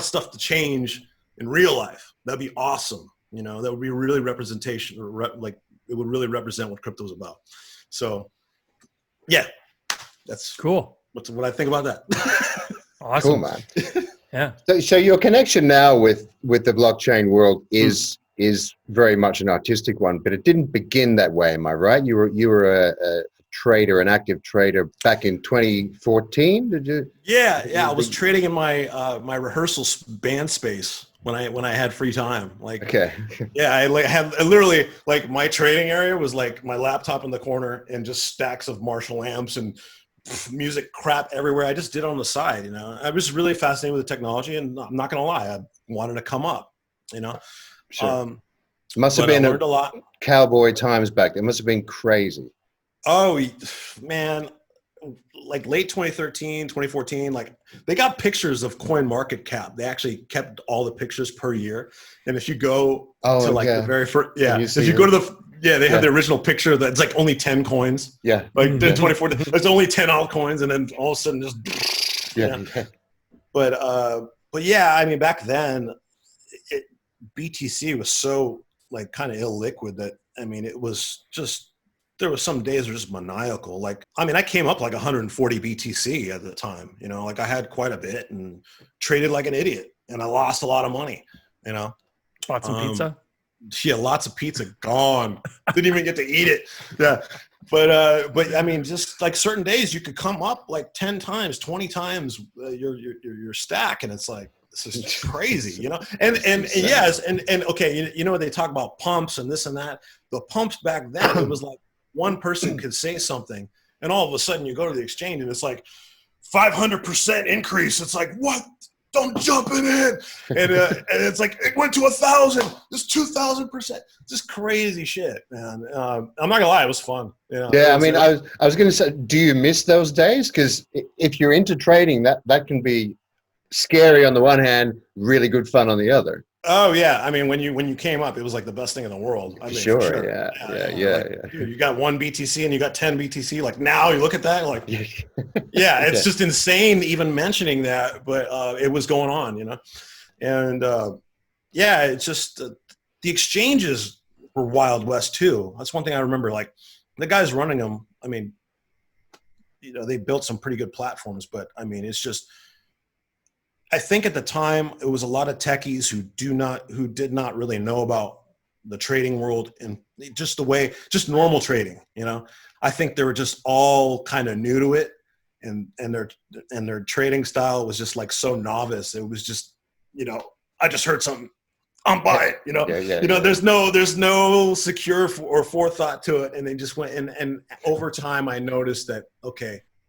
stuff to change in real life. That'd be awesome. You know, that would be really representation, or like, it would really represent what crypto is about. So yeah, that's
cool.
What I think about that.
Awesome.
Cool, man.
Yeah.
So your connection now with the blockchain world is very much an artistic one, but it didn't begin that way. Am I right? You were a trader, an active trader back in 2014. Did you?
Yeah. I was trading in my my rehearsal band space when I had free time. Like,
okay.
Yeah, I literally, like, my trading area was like my laptop in the corner and just stacks of Marshall amps and music crap everywhere. I just did it on the side, you know. I was really fascinated with the technology, and I'm not gonna lie, I wanted to come up, you know.
Sure. Must have been
a lot.
Cowboy times back then. Must have been crazy.
Oh man, like late 2013, 2014, like, they got pictures of CoinMarketCap. They actually kept all the pictures per year. And if you go to like the very first, if you go to they have the original picture that's like only 10 coins.
Yeah.
Like then 2014, there's only 10 altcoins, and then all of a sudden just,
yeah.
But yeah, I mean, back then, BTC was so like kind of illiquid that, I mean, it was just, there was some days that were just maniacal. Like, I mean, I came up like 140 BTC at the time, you know, like, I had quite a bit and traded like an idiot, and I lost a lot of money, you know.
Bought some pizza?
Yeah, lots of pizza gone. Didn't even get to eat it. Yeah. But I mean, just like certain days you could come up like 10 times, 20 times your stack. And it's like, this is crazy, you know? And yes. And okay. You know, they talk about pumps and this and that. The pumps back then, it was like one person could say something, and all of a sudden you go to the exchange and it's like 500% increase. It's like, what? Don't jump it in. And it's like, it went to 1,000. It's 2,000%. Just crazy shit, man. I'm not gonna lie, it was fun. You know?
Yeah, I mean, I was gonna say, do you miss those days? Because if you're into trading, that can be scary on the one hand, really good fun on the other.
Oh yeah, I mean, when you came up, it was like the best thing in the world. I mean,
sure,
for sure.
Yeah.
Dude, you got 1 BTC and you got 10 BTC. Like, now you look at that, like, yeah, it's just insane even mentioning that, but it was going on, you know. And yeah, it's just the exchanges were Wild West too. That's one thing I remember. Like, the guys running them, I mean, you know, they built some pretty good platforms, but I mean, it's just, I think at the time it was a lot of techies who did not really know about the trading world and just normal trading. You know, I think they were just all kind of new to it, and their trading style was just like so novice. It was just, you know, I just heard something, I'm buying. You know, there's no secure or forethought to it, and they just went. And over time, I noticed that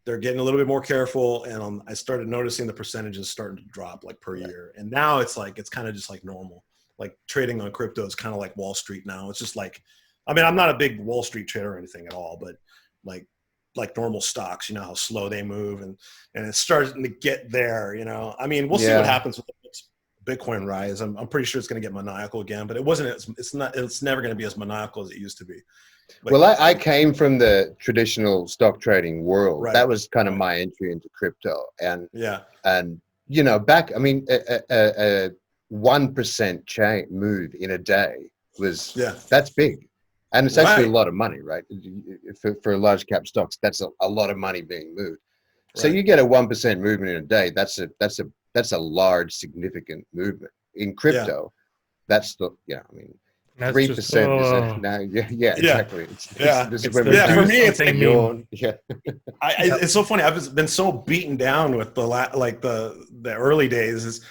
they're getting a little bit more careful, and I started noticing the percentages starting to drop like per year. And now it's like, it's kind of just like normal. Like, trading on crypto is kind of like Wall Street now. It's just like, I mean, I'm not a big Wall Street trader or anything at all, but like normal stocks, you know how slow they move, and it's starting to get there, you know. I mean, we'll see what happens with Bitcoin rise. I'm pretty sure it's going to get maniacal again, but it's never going to be as maniacal as it used to be. Like,
well, I came from the traditional stock trading world. Right. That was kind of my entry into crypto. And you know, back, I mean, a 1% move in a day that's big. And it's actually a lot of money, right? For large cap stocks, that's a lot of money being moved. So you get a 1% movement in a day. That's a large, significant movement. In crypto, that's the, I mean, 3% is now. Yeah, exactly.
For me, it's it's so funny. I've been so beaten down with the early days.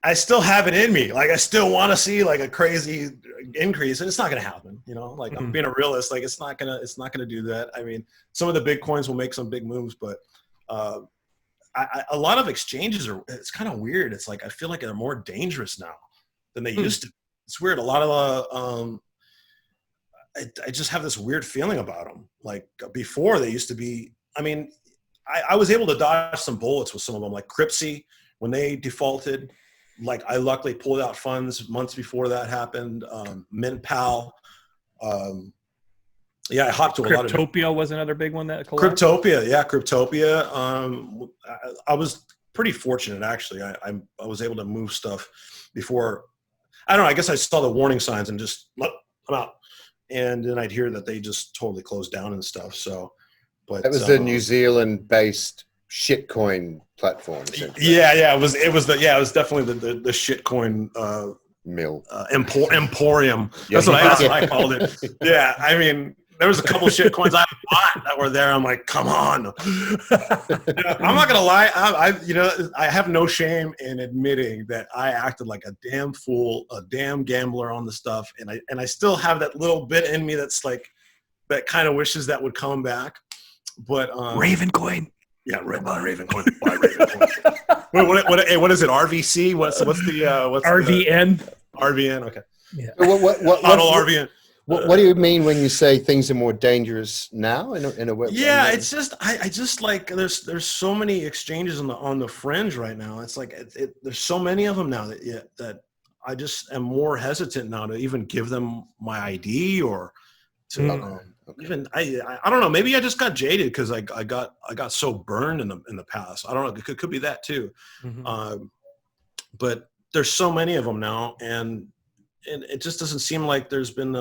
I still have it in me. Like, I still want to see like a crazy increase, and it's not going to happen. You know, like I'm being a realist. Like, it's not gonna do that. I mean, some of the big coins will make some big moves, but a lot of exchanges it's kind of weird. It's like, I feel like they're more dangerous now than they used to. It's weird. A lot of I just have this weird feeling about them. Like, before, they used to be. I mean, I was able to dodge some bullets with some of them, like Cryptsy when they defaulted. Like, I luckily pulled out funds months before that happened. MintPal. Yeah, I hopped to a lot of.
Cryptopia was another big one that collapsed.
Cryptopia. I was pretty fortunate, actually. I was able to move stuff before. I don't know. I guess I saw the warning signs and just I'm out. And then I'd hear that they just totally closed down and stuff. So, but
that was the New Zealand-based shitcoin platform.
Yeah. It was definitely the shitcoin
mill
emporium. That's what I called it. Yeah, I mean, there was a couple of shitcoins I bought that were there. I'm like, come on. I'm not gonna lie. I have no shame in admitting that I acted like a damn fool, a damn gambler on the stuff, and I still have that little bit in me that's like, that kind of wishes that would come back. But
Ravencoin.
Yeah, Ravencoin. Buy Ravencoin. What is it? RVC? What's the
RVN?
RVN. Okay.
Yeah.
What
RVN.
What do you mean when you say things are more dangerous now in a way?
Yeah, it's just I just like there's so many exchanges on the fringe right now. It's like there's so many of them now that I just am more hesitant now to even give them my ID or to even I don't know. Maybe I just got jaded because I got so burned in the past. I don't know. It could be that too. But there's so many of them now, and it just doesn't seem like there's been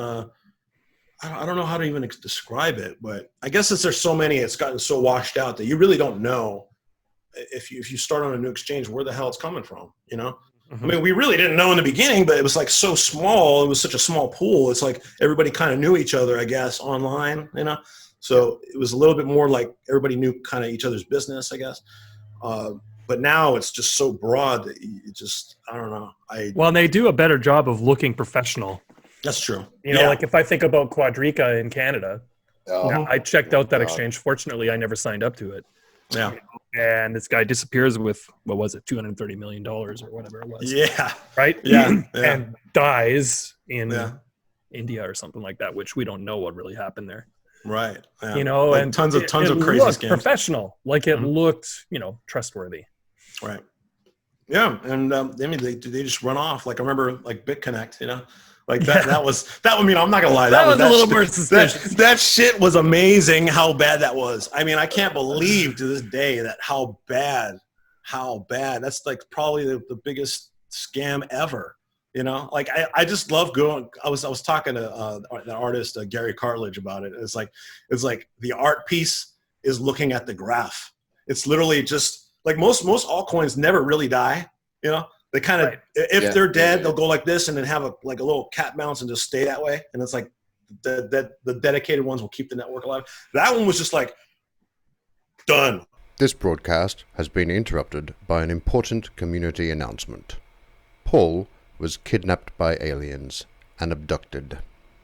I don't know how to even describe it, but I guess since there's so many, it's gotten so washed out that you really don't know if you start on a new exchange where the hell it's coming from, you know? I mean, we really didn't know in the beginning, but it was like so small. It was such a small pool. It's like everybody kind of knew each other, I guess, online, you know? So it was a little bit more like everybody knew kind of each other's business, I guess. But now it's just so broad that you just, I don't know.
Well, and they do a better job of looking professional.
That's true.
You know, like if I think about Quadrica in Canada, I checked out that exchange. Fortunately, I never signed up to it.
Yeah.
And this guy disappears with, what was it, $230 million or whatever it was.
Yeah.
Right?
Yeah.
And dies in India or something like that, which we don't know what really happened there.
Right. Yeah.
You know,
like
and
tons of crazy scams.
Professional. Like it looked, trustworthy.
Right. Yeah. And I mean, they just run off. Like I remember like BitConnect, like that was, I mean, I'm not gonna lie.
That was a little more suspicious.
That shit was amazing how bad that was. I mean, I can't believe to this day that how bad, that's like probably the biggest scam ever, like I just love going. I was talking to the artist, Gary Cartledge about it. It's like the art piece is looking at the graph. It's literally just like most altcoins never really die, They kind of, if they're dead, they'll go like this and then have a little cat bounce and just stay that way. And it's like the dedicated ones will keep the network alive. That one was just like, done.
This broadcast has been interrupted by an important community announcement. Paul was kidnapped by aliens and abducted.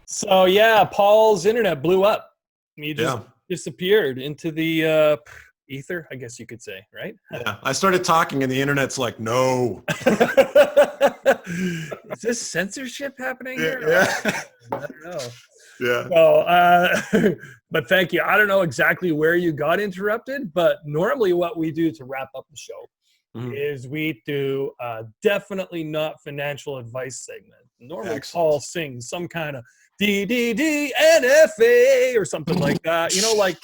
So Paul's internet blew up. He just disappeared into the ether, I guess you could say, right?
Yeah, I started talking and the internet's like, no.
Is this censorship happening here?
Yeah.
I don't know.
Yeah.
So, but thank you. I don't know exactly where you got interrupted, but normally what we do to wrap up the show is we do definitely not financial advice segment. Normally Paul sings some kind of DDDNFA or something like that. Like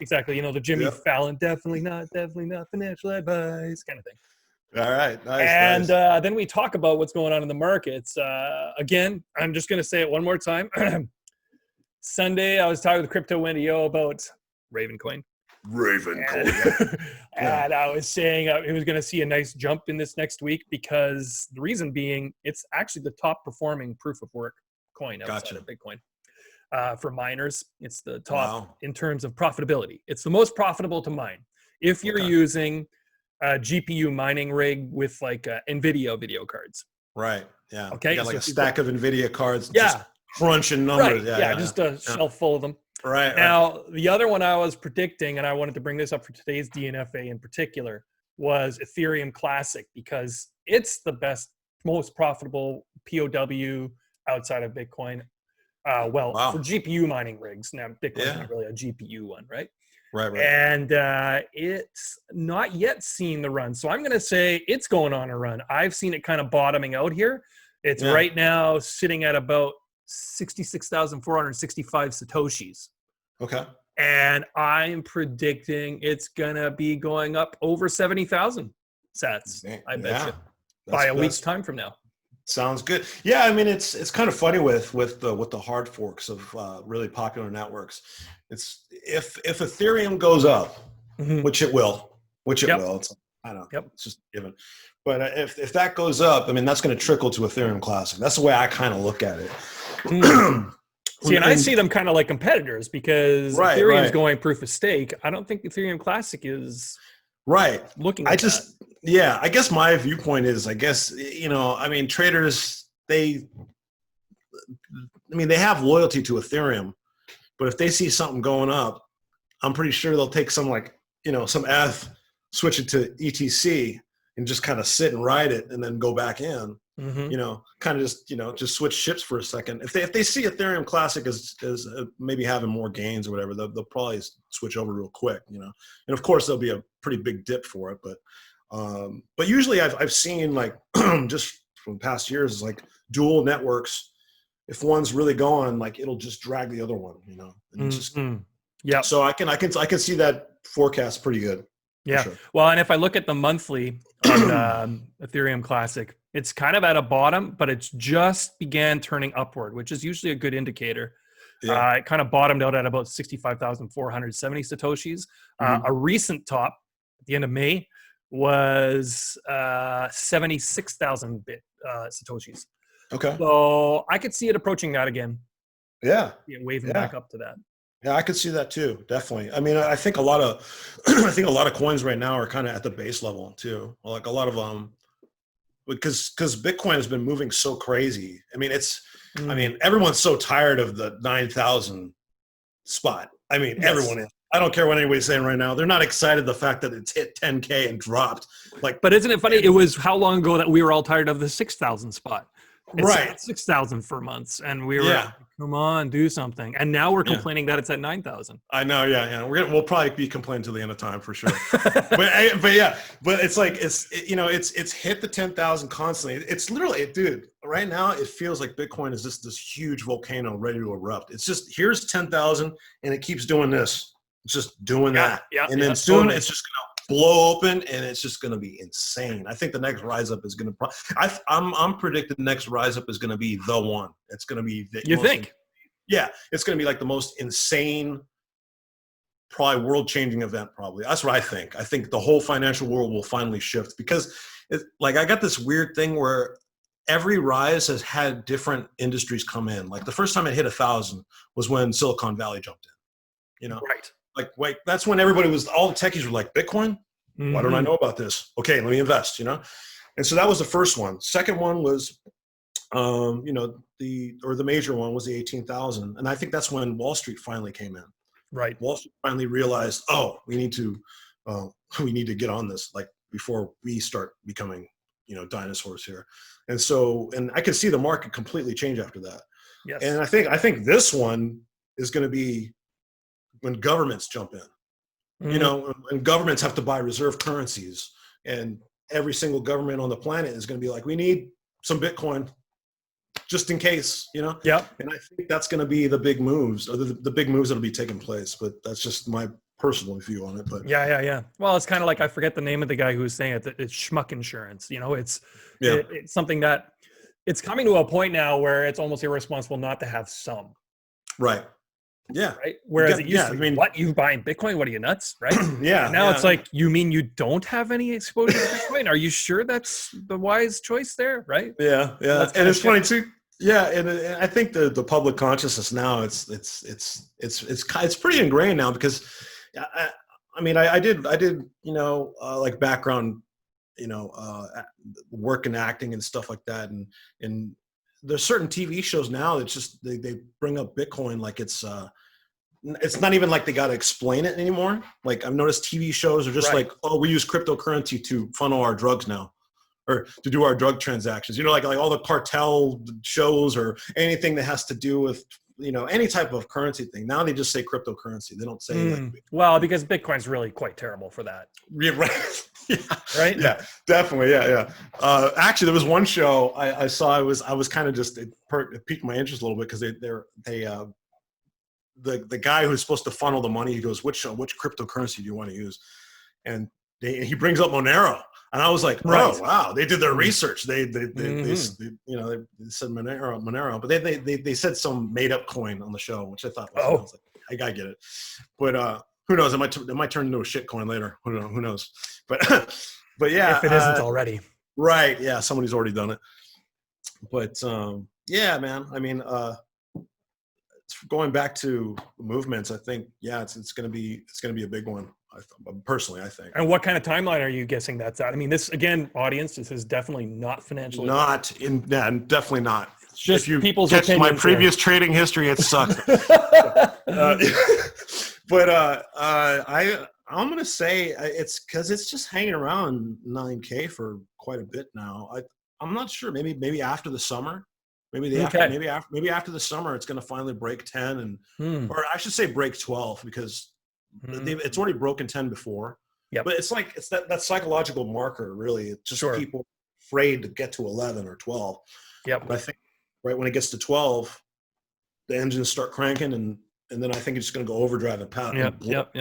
exactly. The Jimmy Fallon, definitely not financial advice kind of thing.
All right. Nice.
And then we talk about what's going on in the markets. Again, I'm just going to say it one more time. Sunday, I was talking with Crypto Wendy O about Ravencoin. And I was saying it was going to see a nice jump in this next week because the reason being it's actually the top performing proof of work coin outside of Bitcoin. For miners, it's the top in terms of profitability. It's the most profitable to mine. If you're using a GPU mining rig with like NVIDIA video cards.
Right. Yeah.
Okay.
You got like
So
a stack of NVIDIA cards.
Yeah.
Just crunching numbers.
Right.
Yeah.
Just a shelf full of them.
Right.
Now, the other one I was predicting, and I wanted to bring this up for today's DNFA in particular, was Ethereum Classic, because it's the best, most profitable POW outside of Bitcoin.
Wow.
For GPU mining rigs. Now, Bitcoin's not really a GPU one, right?
Right.
And it's not yet seen the run. So I'm going to say it's going on a run. I've seen it kind of bottoming out here. It's right now sitting at about 66,465 Satoshis.
Okay.
And I'm predicting it's going to be going up over 70,000 sats. I bet you by a week's time from now.
Sounds good. Yeah, I mean, it's kind of funny with the hard forks of really popular networks. It's if Ethereum goes up, which it will, It's, I don't know. It's just given. But if that goes up, I mean, that's going to trickle to Ethereum Classic. That's the way I kind of look at it.
See, and I see them kind of like competitors, because Ethereum's going proof of stake. I don't think Ethereum Classic is looking at that. Yeah,
I guess my viewpoint is, I mean, traders, they have loyalty to Ethereum, but if they see something going up, I'm pretty sure they'll take some some ETH, switch it to ETC, and just kind of sit and ride it, and then go back in. Kind of just switch ships for a second. If they see Ethereum Classic as maybe having more gains or whatever, they'll probably switch over real quick. And of course there'll be a pretty big dip for it, but usually I've seen, like, just from past years, is like dual networks. If one's really going, like, it'll just drag the other one. And just So I can see that forecast pretty good.
Yeah.
Sure.
Well, and if I look at the monthly on Ethereum Classic, it's kind of at a bottom, but it's just began turning upward, which is usually a good indicator. It kind of bottomed out at about 65,470 Satoshis. A recent top at the end of May was 76,000 Satoshis.
Okay.
So I could see it approaching that again.
Yeah.
Waving back up to that.
Yeah, I could see that too. Definitely. I mean, I think a lot of coins right now are kind of at the base level too. Like a lot of because Bitcoin has been moving so crazy. I mean, everyone's so tired of the 9,000 spot. I mean, everyone is. I don't care what anybody's saying right now. They're not excited the fact that it's hit 10K and dropped.
But isn't it funny? It was how long ago that we were all tired of the 6,000 spot? It's 6,000 for months, and we were like, come on, do something. And now we're complaining that it's at 9,000.
I know, we'll probably be complaining till the end of time for sure. but it's like it's hit the 10,000 constantly. It's literally, dude. Right now, it feels like Bitcoin is just this huge volcano ready to erupt. It's just, here's 10,000, and it keeps doing this. It's just doing that, and then soon it's just gonna blow open, and it's just going to be insane. I think the next rise up is going to. I'm predicting the next rise up is going to be the one. It's going to be.
You think?
It's going to be like the most insane, probably world-changing event. Probably that's what I think. I think the whole financial world will finally shift, because, I got this weird thing where every rise has had different industries come in. Like the first time it hit 1,000 was when Silicon Valley jumped in.
Right.
Like, wait, that's when all the techies were like, Bitcoin? Why don't I know about this? Okay, let me invest, And so that was the first one. Second one was, the major one was the 18,000. And I think that's when Wall Street finally came in.
Right.
Wall Street finally realized, we need to get on this, like, before we start becoming, dinosaurs here. And so, and I could see the market completely change after that.
Yes.
And I think this one is going to be when governments jump in, and governments have to buy reserve currencies, and every single government on the planet is going to be like, we need some Bitcoin just in case,
Yeah.
And I think that's going to be the big moves, or the big moves that'll be taking place. But that's just my personal view on it. But
yeah. Well, it's kind of like, I forget the name of the guy who was saying it. It's schmuck insurance. It's something that it's coming to a point now where it's almost irresponsible not to have some.
Right. Yeah.
Right. Whereas it used to be, what, you buying Bitcoin? What are you, nuts? Right.
Yeah.
And now it's like, you mean you don't have any exposure to Bitcoin? Are you sure that's the wise choice there? Right.
Yeah. And it's funny too. Yeah. And I think the public consciousness now, it's pretty ingrained now, because I mean, I did, like background, work in acting and stuff like that. And there's certain TV shows now that just, they bring up Bitcoin like it's not even like they got to explain it anymore. Like I've noticed TV shows are just like, oh, we use cryptocurrency to funnel our drugs now, or to do our drug transactions, like all the cartel shows or anything that has to do with, any type of currency thing. Now they just say cryptocurrency. They don't say
well, because Bitcoin's really quite terrible for that.
Yeah, right. Yeah.
Right.
Yeah, definitely. Yeah. Actually, there was one show I saw. I was kind of just, it piqued my interest a little bit because the guy who's supposed to funnel the money, he goes, which cryptocurrency do you want to use? And he brings up Monero. And I was like, oh, wow, they did their research. They said Monero, but they said some made up coin on the show, which I thought, I was like, I gotta get it. But who knows? It might turn into a shit coin later. Who knows? But yeah,
if it isn't already.
Right. Yeah. Somebody's already done it. But yeah, man. I mean, going back to movements, I think, yeah, it's gonna be a big one. Personally, I think.
And what kind of timeline are you guessing that's at? I mean, this, again, audience, this is definitely not financially.
Definitely not.
It's just
if you
people's
catch my
opinions
previous trading history, it sucked. But I'm gonna say it's because it's just hanging around 9K for quite a bit now. I'm not sure. Maybe after the summer. Maybe after the summer, it's gonna finally break 10 or I should say break 12 because. It's already broken 10 before. Yeah, but it's like it's that psychological marker, really. It's just people afraid to get to 11 or 12. Yeah, but I think when it gets to 12, the engines start cranking, and then I think it's just going to go overdrive and pound. Yep.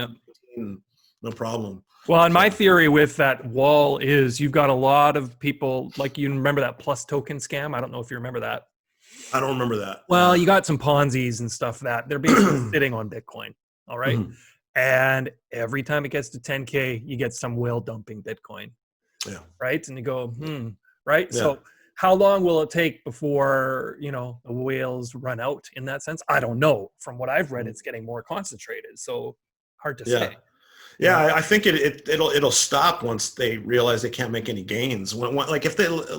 No problem.
Well, and my theory with that wall is you've got a lot of people, like, you remember that Plus token scam? I don't know if you remember that.
I don't remember that.
Well, you got some Ponzi's and stuff that they're basically sitting on Bitcoin. All right. Mm-hmm. And every time it gets to 10K, you get some whale dumping Bitcoin. Yeah. Right. And you go, right. Yeah. So how long will it take before, the whales run out in that sense? I don't know. From what I've read, it's getting more concentrated. So hard to say.
Yeah. I think it'll stop once they realize they can't make any gains. Like if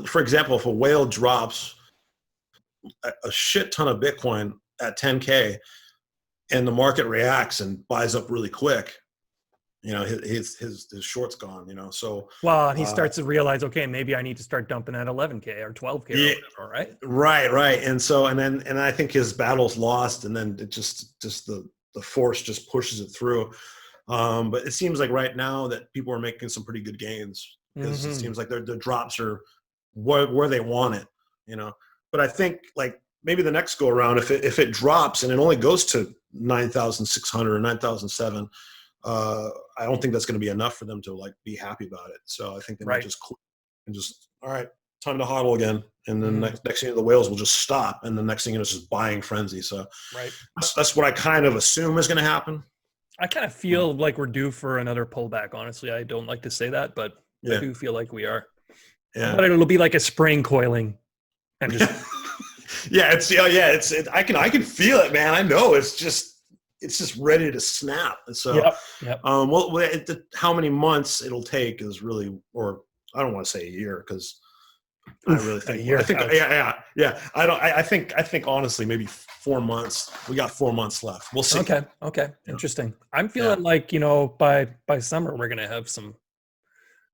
for example, if a whale drops a shit ton of Bitcoin at 10K, and the market reacts and buys up really quick, his short's gone, so.
Well, he starts to realize, okay, maybe I need to start dumping at 11K or 12K or whatever, right?
Right. And so, and I think his battle's lost, and then it just the force just pushes it through. But it seems like right now that people are making some pretty good gains because it seems like the drops are where they want it, but I think like, maybe the next go around, if it drops and it only goes to 9,600 or 9,007, I don't think that's going to be enough for them to like be happy about it. So I think they might just quit and just, all right, time to hodl again. And then next thing the whales will just stop. And the next thing it's just buying frenzy. So that's what I kind of assume is going to happen.
I kind of feel like we're due for another pullback. Honestly, I don't like to say that, but I do feel like we are. Yeah. But it'll be like a spring coiling and just.
I can feel it, man. I know it's just ready to snap. And so, how many months it'll take is really, or I don't want to say a year because I really think a year. I think, I think honestly, maybe 4 months. We got 4 months left. We'll see.
Okay. Interesting. I'm feeling like by summer we're gonna have some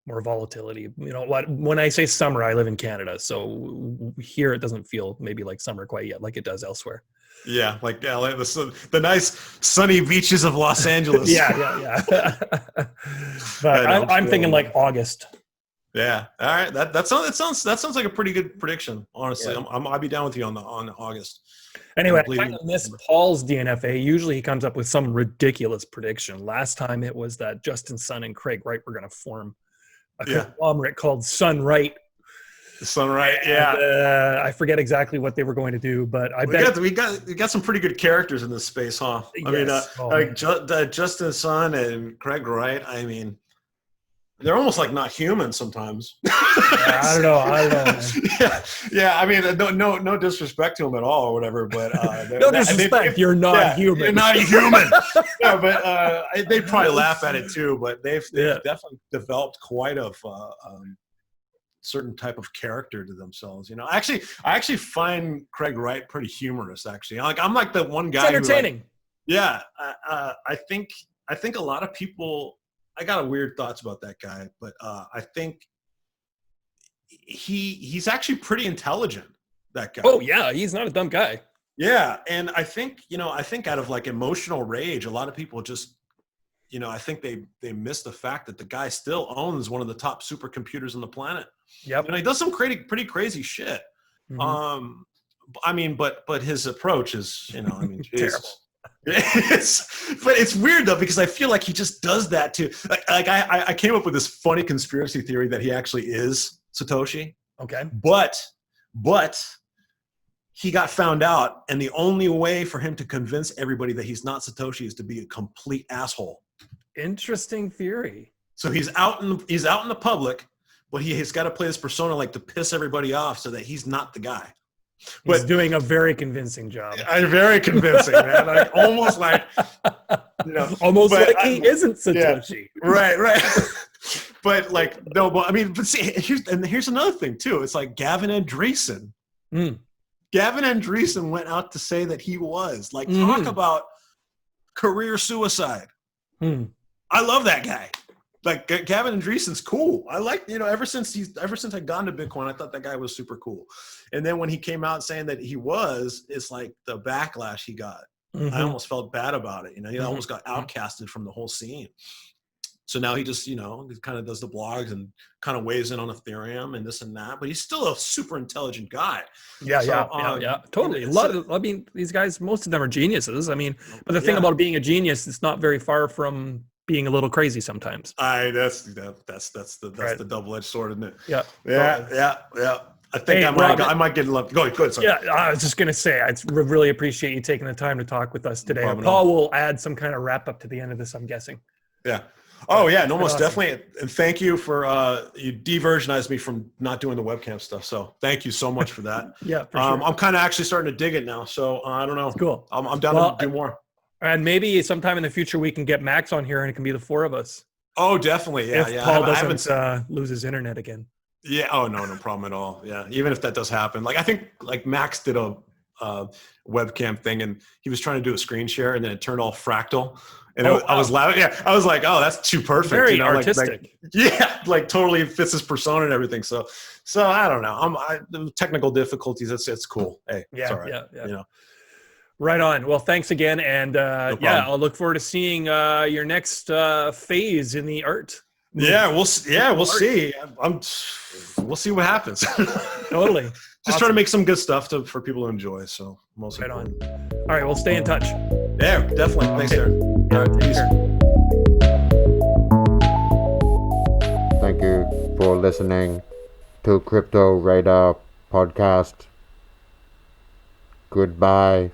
more volatility. When I say summer, I live in Canada, so here it doesn't feel maybe like summer quite yet, like it does elsewhere.
Yeah, like the nice sunny beaches of Los Angeles.
yeah. But I'm thinking like August.
Yeah. All right. That sounds like a pretty good prediction. Honestly, I'll be down with you on August.
Anyway, I kind of miss Paul's DNFA. Usually he comes up with some ridiculous prediction. Last time it was that Justin Sun and Craig Wright were going to form a conglomerate called Sunright.
Sunright, yeah.
I forget exactly what they were going to do, but
we got some pretty good characters in this space, huh? I mean, Justin Sun and Craig Wright. I mean, they're almost like not human sometimes.
I don't know. Man.
Yeah. I mean, no disrespect to them at all or whatever, but
no disrespect. You're not human.
You're not human. Yeah, but they probably laugh at it too. But they've definitely developed quite a certain type of character to themselves. You know, I actually find Craig Wright pretty humorous. Actually, I'm like the one guy.
It's entertaining.
I think a lot of people. I got weird thoughts about that guy, but I think he's actually pretty intelligent. That guy.
Oh yeah, he's not a dumb guy.
Yeah, and I think out of like emotional rage, a lot of people just, I think they miss the fact that the guy still owns one of the top supercomputers on the planet.
Yep.
And he does some pretty crazy shit. Mm-hmm. I mean, but his approach is,
terrible.
But it's weird though, because I feel like he just does that too. Like I came up with this funny conspiracy theory that he actually is Satoshi.
Okay.
But he got found out, and the only way for him to convince everybody that he's not Satoshi is to be a complete asshole.
Interesting theory.
So he's out in the public, but he's got to play this persona like to piss everybody off so that he's not the guy.
But he's doing a very convincing job.
Very convincing, man. Like almost like
he isn't Satoshi.
Yeah, right. But like no, but I mean, but see, here's another thing too. It's like Gavin Andresen. Gavin Andresen went out to say that he was like talk about career suicide. I love that guy. Like Gavin Andresen's cool. I like, ever since I'd gone to Bitcoin, I thought that guy was super cool. And then when he came out saying that he was, it's like the backlash he got. I almost felt bad about it. He almost got outcasted from the whole scene. So now he just, he kind of does the blogs and kind of weighs in on Ethereum and this and that, but he's still a super intelligent guy.
Yeah, totally. These guys, most of them are geniuses. I mean, but the thing about being a genius, it's not very far from being a little crazy sometimes.
That's the double-edged sword, isn't it?
Yeah.
I think I might get lucky. Go ahead. Sorry.
Yeah, I was just gonna say I really appreciate you taking the time to talk with us today. Paul will add some kind of wrap up to the end of this, I'm guessing.
Yeah. Oh yeah, no, most definitely. And thank you for you de-versionized me from not doing the webcam stuff. So thank you so much for that.
Yeah, for sure.
I'm kind of actually starting to dig it now. So I don't know.
That's cool.
I'm down to do more.
And maybe sometime in the future we can get Max on here and it can be the four of us.
Oh, definitely. Yeah,
if Paul doesn't lose his internet again.
Yeah. Oh no problem at all. Yeah. Even if that does happen, like I think like Max did a webcam thing and he was trying to do a screen share and then it turned all fractal. And I was loud. Yeah, I was like, "Oh, that's too perfect."
Very artistic.
Like totally fits his persona and everything. So I don't know. The technical difficulties. It's cool. Hey,
yeah. Right on. Well, thanks again, and I'll look forward to seeing your next phase in the art.
Yeah, we'll see. We'll see what happens.
Totally.
Just try to make some good stuff for people to enjoy. So mostly.
Right on. All right, we'll stay in touch.
Yeah, definitely. Thanks, Aaron. All right, peace.
Thank you for listening to Crypto Radar Podcast. Goodbye.